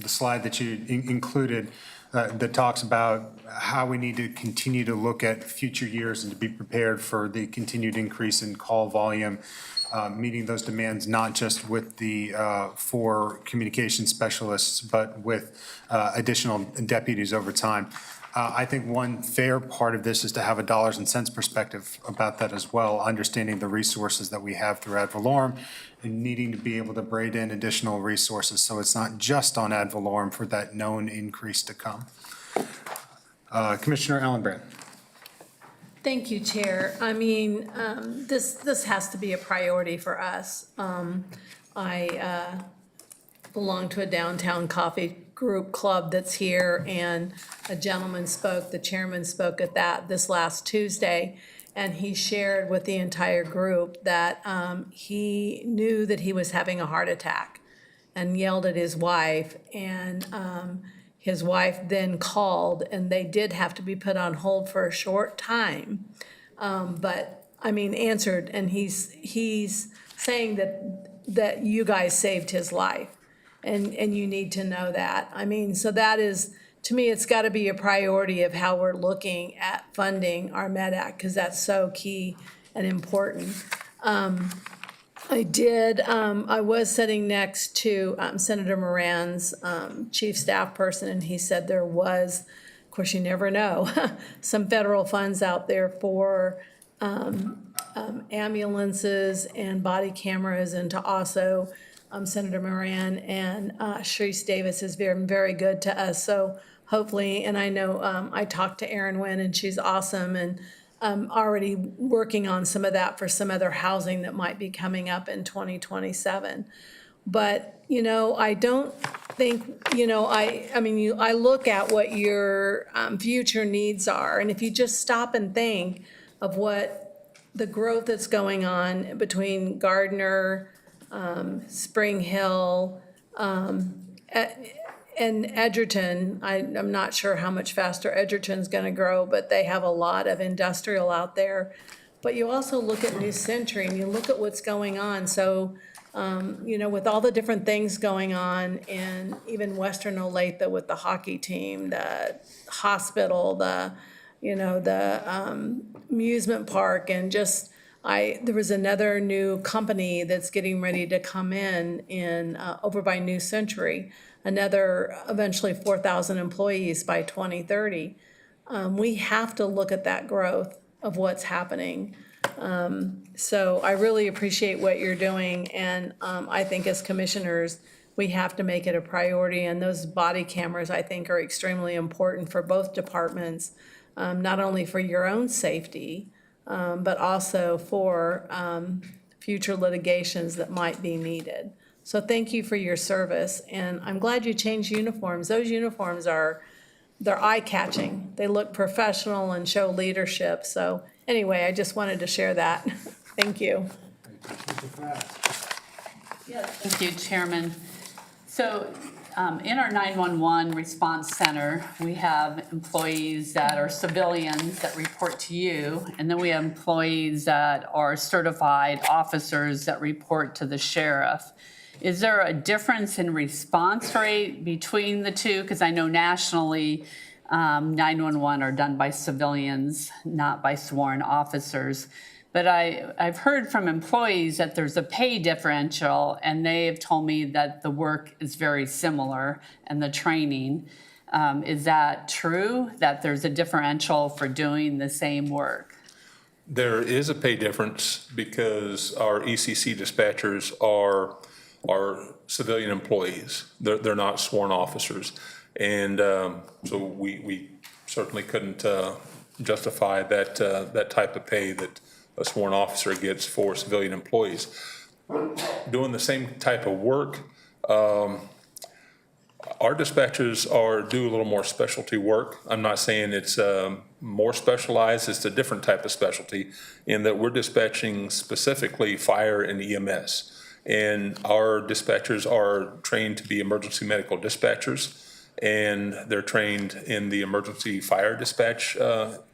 slide that you included that talks about how we need to continue to look at future years and to be prepared for the continued increase in call volume, meeting those demands, not just with the 4 communication specialists, but with additional deputies over time. I think one fair part of this is to have a dollars and cents perspective about that as well, understanding the resources that we have through ad valorem and needing to be able to braid in additional resources so it's not just on ad valorem for that known increase to come. Commissioner Allenbrand. Thank you, Chair. I mean, this has to be a priority for us. I belong to a downtown coffee group club that's here, and a gentleman spoke, the chairman spoke at that this last Tuesday, and he shared with the entire group that he knew that he was having a heart attack and yelled at his wife, and his wife then called, and they did have to be put on hold for a short time, but, I mean, answered, and he's saying that you guys saved his life. And you need to know that. I mean, so that is, to me, it's got to be a priority of how we're looking at funding our MEDAC, because that's so key and important. I was sitting next to Senator Moran's chief staff person, and he said there was, of course, you never know, some federal funds out there for ambulances and body cameras, and to also Senator Moran and Sharice Davis has been very good to us. So hopefully, and I know I talked to Erin Wynn and she's awesome, and already working on some of that for some other housing that might be coming up in 2027. But, you know, I don't think, you know, I look at what your future needs are. And if you just stop and think of what the growth that's going on between Gardner, Spring Hill, and Edgerton, I'm not sure how much faster Edgerton's gonna grow, but they have a lot of industrial out there. But you also look at New Century and you look at what's going on. So, you know, with all the different things going on, and even Western Olathe with the hockey team, the hospital, the amusement park, and just, there was another new company that's getting ready to come in over by New Century, another eventually 4,000 employees by 2030. We have to look at that growth of what's happening. So I really appreciate what you're doing, and I think as commissioners, we have to make it a priority, and those body cameras, I think, are extremely important for both departments, not only for your own safety, but also for future litigations that might be needed. So thank you for your service, and I'm glad you changed uniforms. Those uniforms they're eye-catching. They look professional and show leadership. So anyway, I just wanted to share that. Thank you. Thank you, Chairman. So in our 911 response center, we have employees that are civilians that report to you, and then we have employees that are certified officers that report to the sheriff. Is there a difference in response rate between the two? Because I know nationally, 911 are done by civilians, not by sworn officers. But I've heard from employees that there's a pay differential, and they have told me that the work is very similar and the training. Is that true, that there's a differential for doing the same work? There is a pay difference because our ECC dispatchers are civilian employees. They're not sworn officers. And so we certainly couldn't justify that type of pay that a sworn officer gets for civilian employees. Doing the same type of work, our dispatchers do a little more specialty work. I'm not saying it's more specialized, it's a different type of specialty in that we're dispatching specifically fire and EMS. And our dispatchers are trained to be emergency medical dispatchers, and they're trained in the emergency fire dispatch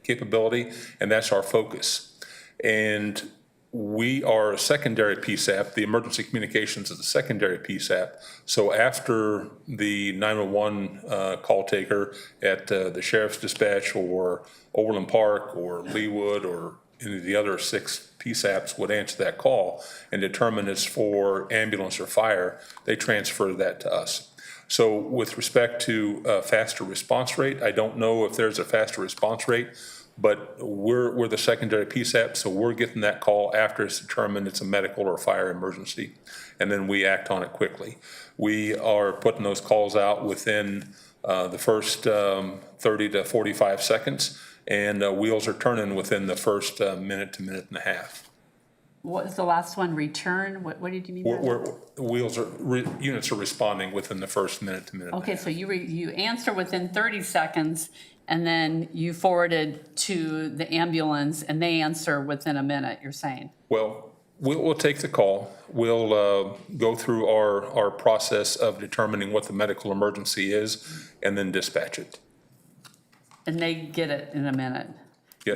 capability, and that's our focus. And we are a secondary PSAP. The emergency communications is a secondary PSAP. So after the 911 call taker at the sheriff's dispatch or Overland Park or Leawood or any of the other 6 PSAPs would answer that call and determine it's for ambulance or fire, they transfer that to us. So with respect to faster response rate, I don't know if there's a faster response rate, but we're the secondary PSAP, so we're getting that call after it's determined it's a medical or fire emergency, and then we act on it quickly. We are putting those calls out within the first 30 to 45 seconds, and wheels are turning within the first minute to minute and a half. What was the last one, return? What did you mean by that? Units are responding within the first minute to minute and a Okay, half. so you answer within 30 seconds, and then you forward it to the ambulance, and they answer within a minute, you're saying? Well, we'll take the call. We'll go through our process of determining what the medical emergency is and then dispatch it. And they get it in a minute? Yeah,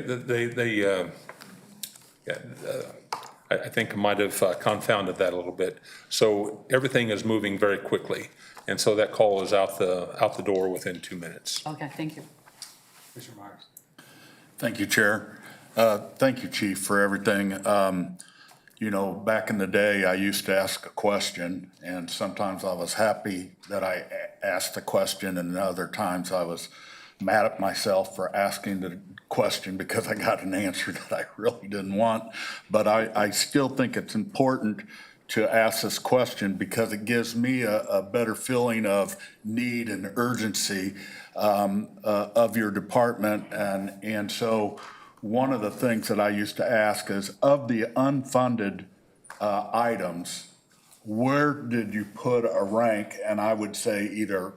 I think I might have confounded that a little bit. So everything is moving very quickly. And so that call is out the door within 2 minutes. Okay, thank you. Commissioner Myers. Thank you, Chair. Thank you, Chief, for everything. You know, back in the day, I used to ask a question, and sometimes I was happy that I asked the question, and other times I was mad at myself for asking the question because I got an answer that I really didn't want. But I still think it's important to ask this question because it gives me a better feeling of need and urgency of your department. And so one of the things that I used to ask is, of the unfunded items, where did you put a rank? And I would say either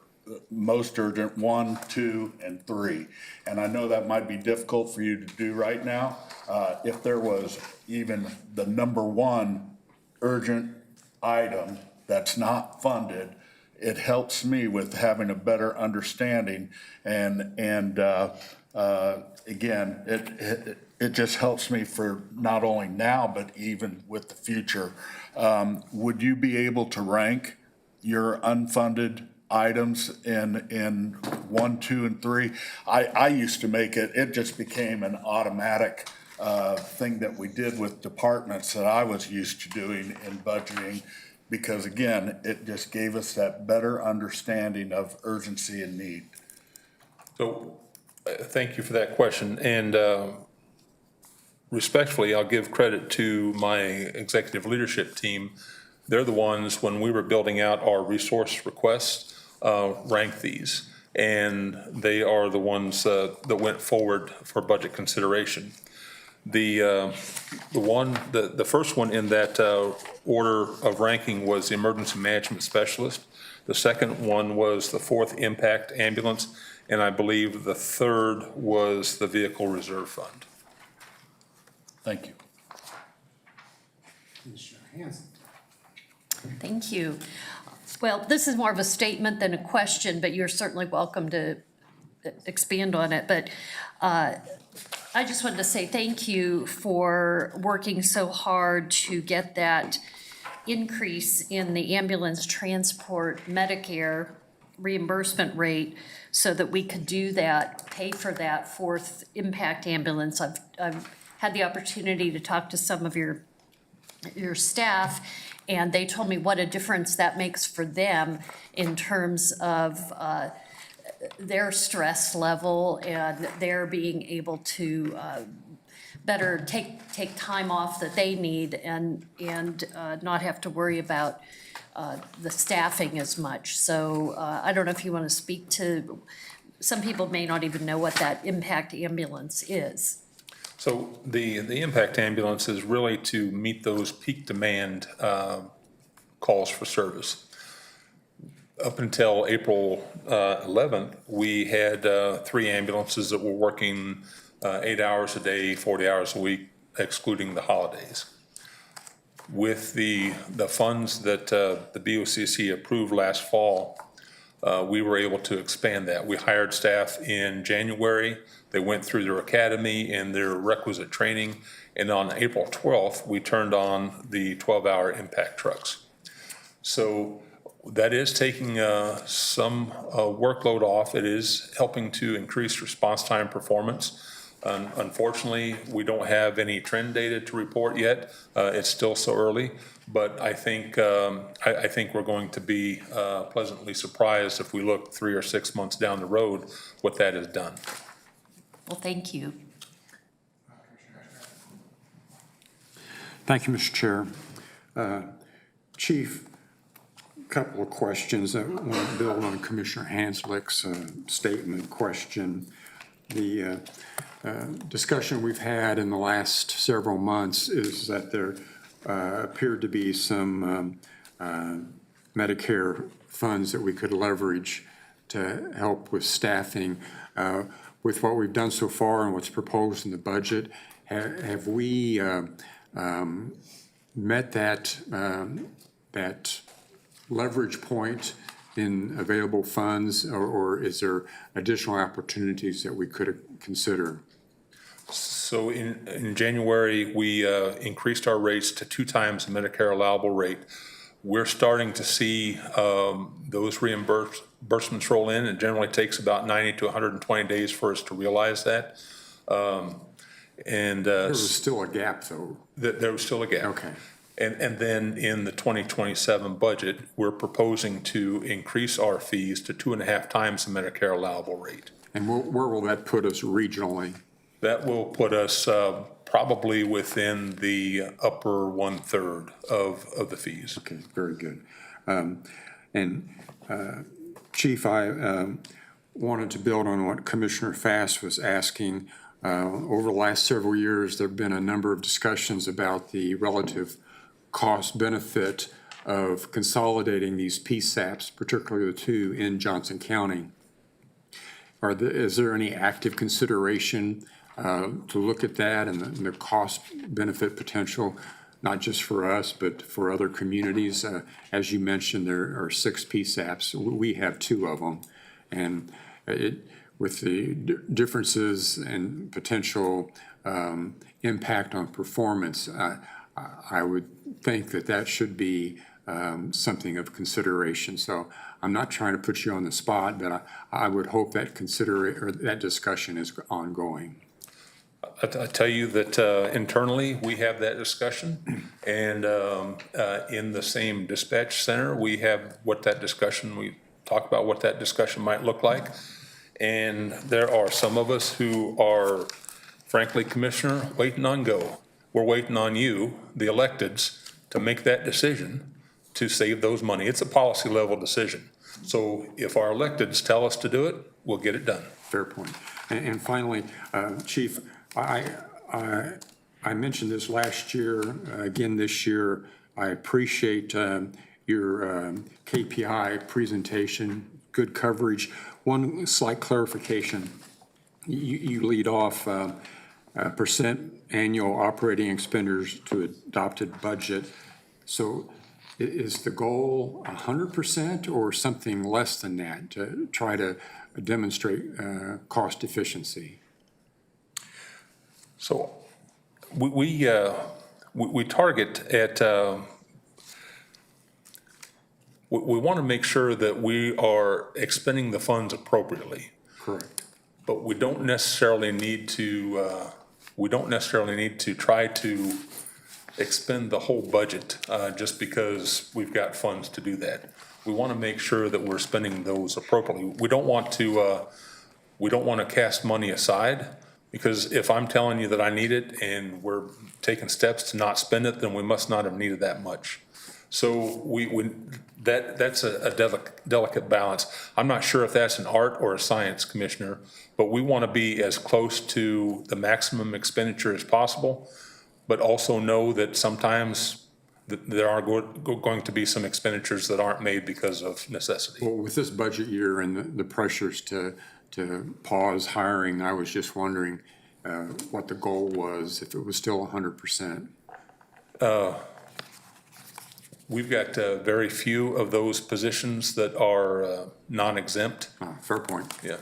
most urgent, 1, 2, and 3. And I know that might be difficult for you to do right now. If there was even the number 1 urgent item that's not funded, it helps me with having a better understanding. And again, it just helps me for not only now, but even with the future. Would you be able to rank your unfunded items in 1, 2, and 3? I used to make it just became an automatic thing that we did with departments that I was used to doing in budgeting, because again, it just gave us that better understanding of urgency and need. So thank you for that question. And respectfully, I'll give credit to my executive leadership team. They're the ones, when we were building out our resource requests, ranked these. And they are the ones that went forward for budget consideration. The first one in that order of ranking was the emergency management specialist. The second one was the 4th impact ambulance. And I believe the 3rd was the vehicle reserve fund. Thank you. Commissioner Hanson. Thank you. Well, this is more of a statement than a question, but you're certainly welcome to expand on it. But I just wanted to say thank you for working so hard to get that increase in the ambulance transport Medicare reimbursement rate so that we could do that, pay for that 4th impact ambulance. I've had the opportunity to talk to some of your staff, and they told me what a difference that makes for them in terms of their stress level and their being able to better take time off that they need and not have to worry about the staffing as much. So I don't know if you want to speak to, some people may not even know what that impact ambulance is. So the impact ambulance is really to meet those peak demand calls for service. Up until April 11th, we had 3 ambulances that were working 8 hours a day, 40 hours a week, excluding the holidays. With the funds that the BOCC approved last fall, we were able to expand that. We hired staff in January. They went through their academy and their requisite training. And on April 12th, we turned on the 12-hour impact trucks. So that is taking some workload off. It is helping to increase response time performance. Unfortunately, we don't have any trend data to report yet. It's still so early, but I think we're going to be pleasantly surprised if we look 3 or 6 months down the road what that has done. Well, thank you. Thank you, Mr. Chair. Chief, a couple of questions that want to build on Commissioner Hanslick's statement question. The discussion we've had in the last several months is that there appeared to be some Medicare funds that we could leverage to help with staffing. With what we've done so far and what's proposed in the budget, have we met that leverage point in available funds, or is there additional opportunities that we could consider? So in January, we increased our rates to 2 times the Medicare allowable rate. We're starting to see those reimbursements roll in. It generally takes about 90 to 120 days for us to realize that. There was still a gap, though. There was still a gap. Okay. And then in the 2027 budget, we're proposing to increase our fees to 2.5 times the Medicare allowable rate. And where will that put us regionally? That will put us probably within the upper 1/3 of the fees. Okay, very good. Chief, I wanted to build on what Commissioner Fass was asking. Over the last several years, there have been a number of discussions about the relative cost benefit of consolidating these PSAPs, particularly the 2 in Johnson County. Is there any active consideration to look at that and the cost benefit potential, not just for us, but for other communities? As you mentioned, there are 6 PSAPs. We have 2 of them. And with the differences and potential impact on performance, I would think that should be something of consideration. So I'm not trying to put you on the spot, but I would hope that that discussion is ongoing. I tell you that internally, we have that discussion, and in the same dispatch center, we talk about what that discussion might look like. And there are some of us who are, frankly, Commissioner, waiting on go. We're waiting on you, the electeds, to make that decision to save those money. It's a policy level decision. So if our electeds tell us to do it, we'll get it done. Fair point. And finally, Chief, I mentioned this last year, again this year. I appreciate your KPI presentation, good coverage. One slight clarification. You lead off percent annual operating expenditures to adopted budget. So is the goal 100% or something less than that to try to demonstrate cost efficiency? So we target at, we want to make sure that we are expending the funds appropriately. Correct. But we don't necessarily need to, try to expend the whole budget just because we've got funds to do that. We want to make sure that we're spending those appropriately. We don't want to cast money aside, because if I'm telling you that I need it and we're taking steps to not spend it, then we must not have needed that much. So that's a delicate balance. I'm not sure if that's an art or a science, Commissioner, but we want to be as close to the maximum expenditure as possible, but also know that sometimes there are going to be some expenditures that aren't made because of necessity. Well, with this budget year and the pressures to pause hiring, I was just wondering what the goal was, if it was still 100%. We've got very few of those positions that are non-exempt. Fair point. Yeah.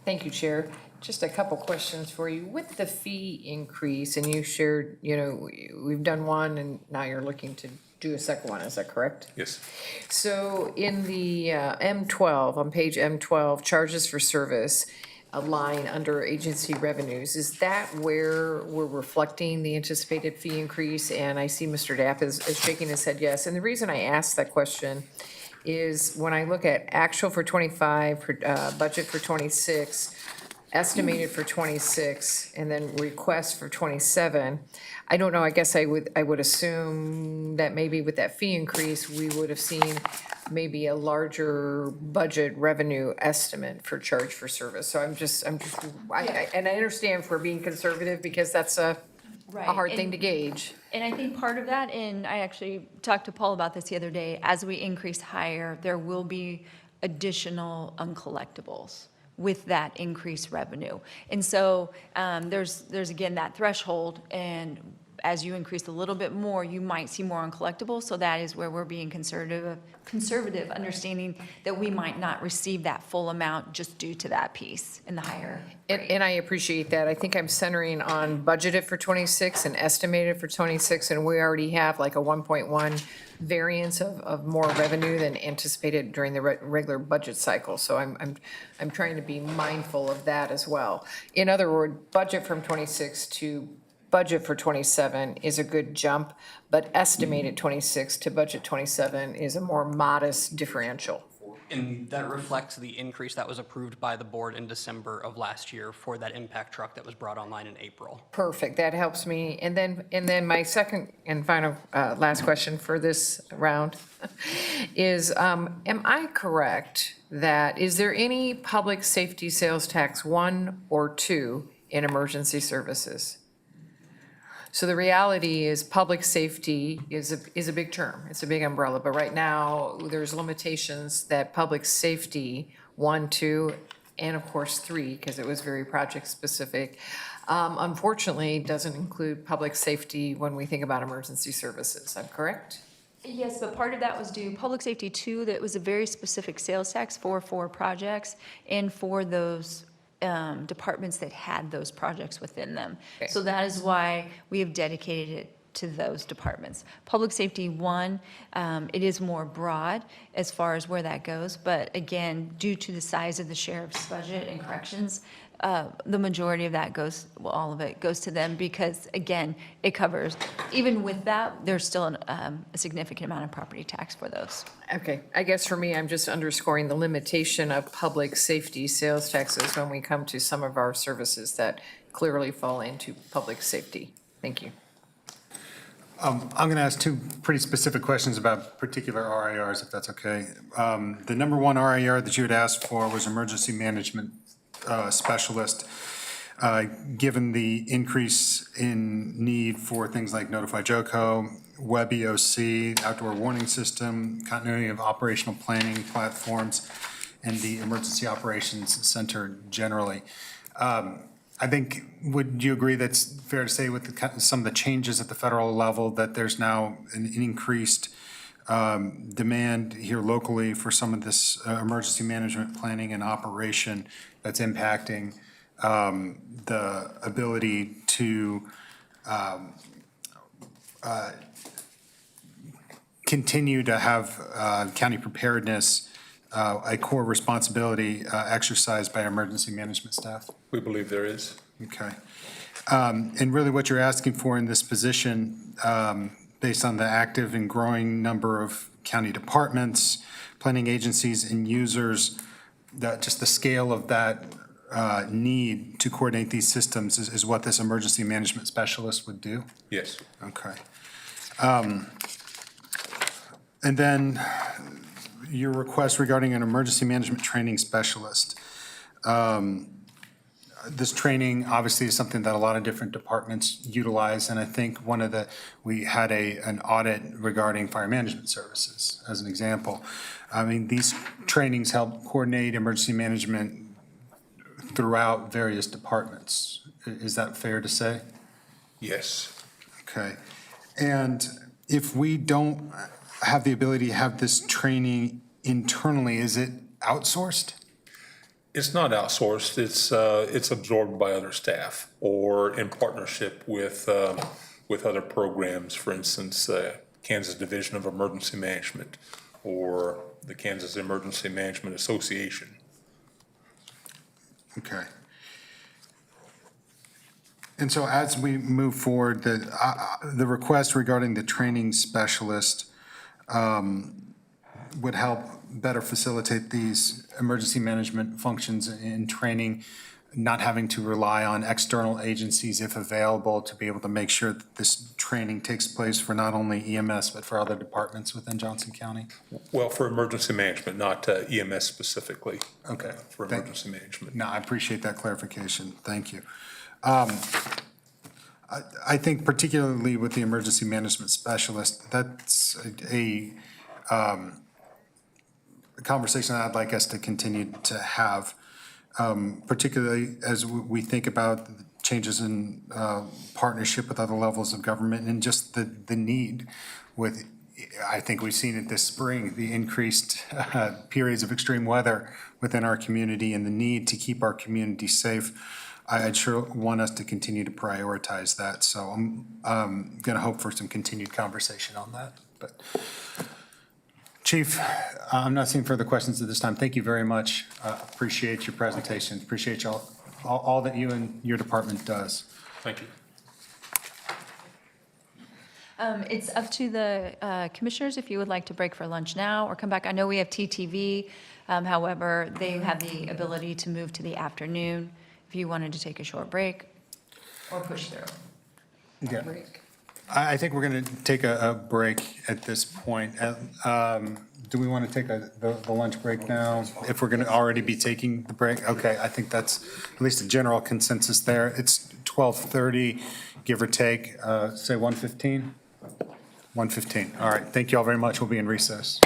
Thank you, Chair. Just a couple questions for you. With the fee increase, and you shared, we've done one, and now you're looking to do a second one, is that correct? Yes. So in the M12, on page M12, charges for service, a line under agency revenues, is that where we're reflecting the anticipated fee increase? And I see Mr. Dapp is shaking his head yes. And the reason I asked that question is when I look at actual for 25, budget for 26, estimated for 26, and then request for 27, I don't know, I guess I would assume that maybe with that fee increase, we would have seen maybe a larger budget revenue estimate for charge for service. So I understand if we're being conservative because that's a hard thing to gauge. And I think part of that, and I actually talked to Paul about this the other day, as we increase higher, there will be additional uncollectibles with that increased revenue. And so there's again, that threshold, and as you increase a little bit more, you might see more uncollectibles. So that is where we're being conservative, understanding that we might not receive that full amount just due to that piece in the higher rate. And I appreciate that. I think I'm centering on budgeted for 26 and estimated for 26, and we already have like a 1.1 variance of more revenue than anticipated during the regular budget cycle. So I'm trying to be mindful of that as well. In other words, budget from 26 to budget for 27 is a good jump, but estimated 26 to budget 27 is a more modest differential. And that reflects the increase that was approved by the board in December of last year for that impact truck that was brought online in April. Perfect, that helps me. And then my second and final, last question for this round is, am I correct that, is there any public safety sales tax 1 or 2 in emergency services? So the reality is public safety is a big term. It's a big umbrella. But right now, there's limitations that public safety, 1, 2, and of course 3, because it was very project specific, unfortunately doesn't include public safety when we think about emergency services. I'm correct? Yes, but part of that was due, Public Safety 2, that was a very specific sales tax for projects and for those departments that had those projects within them. Okay. So that is why we have dedicated it to those departments. Public Safety 1, it is more broad as far as where that goes, but again, due to the size of the sheriff's budget and corrections, the majority of that goes, well, all of it goes to them because, again, it covers, even with that, there's still a significant amount of property tax for those. Okay, I guess for me, I'm just underscoring the limitation of public safety sales taxes when we come to some of our services that clearly fall into public safety. Thank you. I'm going to ask 2 pretty specific questions about particular RIRs, if that's okay. The number 1 RIR that you had asked for was emergency management specialist. Given the increase in need for things like Notify Joco, Web EOC, outdoor warning system, continuity of operational planning platforms, and the emergency operations center generally. I think, would you agree that's fair to say with some of the changes at the federal level that there's now an increased demand here locally for some of this emergency management planning and operation that's impacting the ability to continue to have county preparedness a core responsibility exercised by emergency management staff? We believe there is. Okay. And really what you're asking for in this position, based on the active and growing number of county departments, planning agencies, and users, that just the scale of that need to coordinate these systems is what this emergency management specialist would do? Yes. Okay. And then your request regarding an emergency management training specialist. This training obviously is something that a lot of different departments utilize, and I think we had an audit regarding fire management services, as an example. I mean, these trainings help coordinate emergency management throughout various departments. Is that fair to say? Yes. Okay. And if we don't have the ability to have this training internally, is it outsourced? It's not outsourced, it's absorbed by other staff or in partnership with other programs, for instance, Kansas Division of Emergency Management or the Kansas Emergency Management Association. Okay. And so as we move forward, the request regarding the training specialist would help better facilitate these emergency management functions in training, not having to rely on external agencies if available to be able to make sure that this training takes place for not only EMS, but for other departments within Johnson County? Well, for emergency management, not EMS specifically. Okay. For emergency management. No, I appreciate that clarification. Thank you. I think particularly with the emergency management specialist, that's a conversation that I'd like us to continue to have, particularly as we think about the changes in partnership with other levels of government and just the need with, I think we've seen it this spring, the increased periods of extreme weather within our community and the need to keep our community safe. I'd sure want us to continue to prioritize that. So I'm going to hope for some continued conversation on that. But Chief, I'm not seeing further questions at this time. Thank you very much. Appreciate your presentation. Appreciate all that you and your department does. Thank you. It's up to the commissioners if you would like to break for lunch now or come back. I know we have TTV. However, they have the ability to move to the afternoon if you wanted to take a short break or push through. Yeah. I think we're going to take a break at this point. Do we want to take the lunch break now? If we're going to already be taking the break? Okay, I think that's at least a general consensus there. It's 12:30, give or take, say 1:15? 1:15. All right, thank you all very much. We'll be in recess.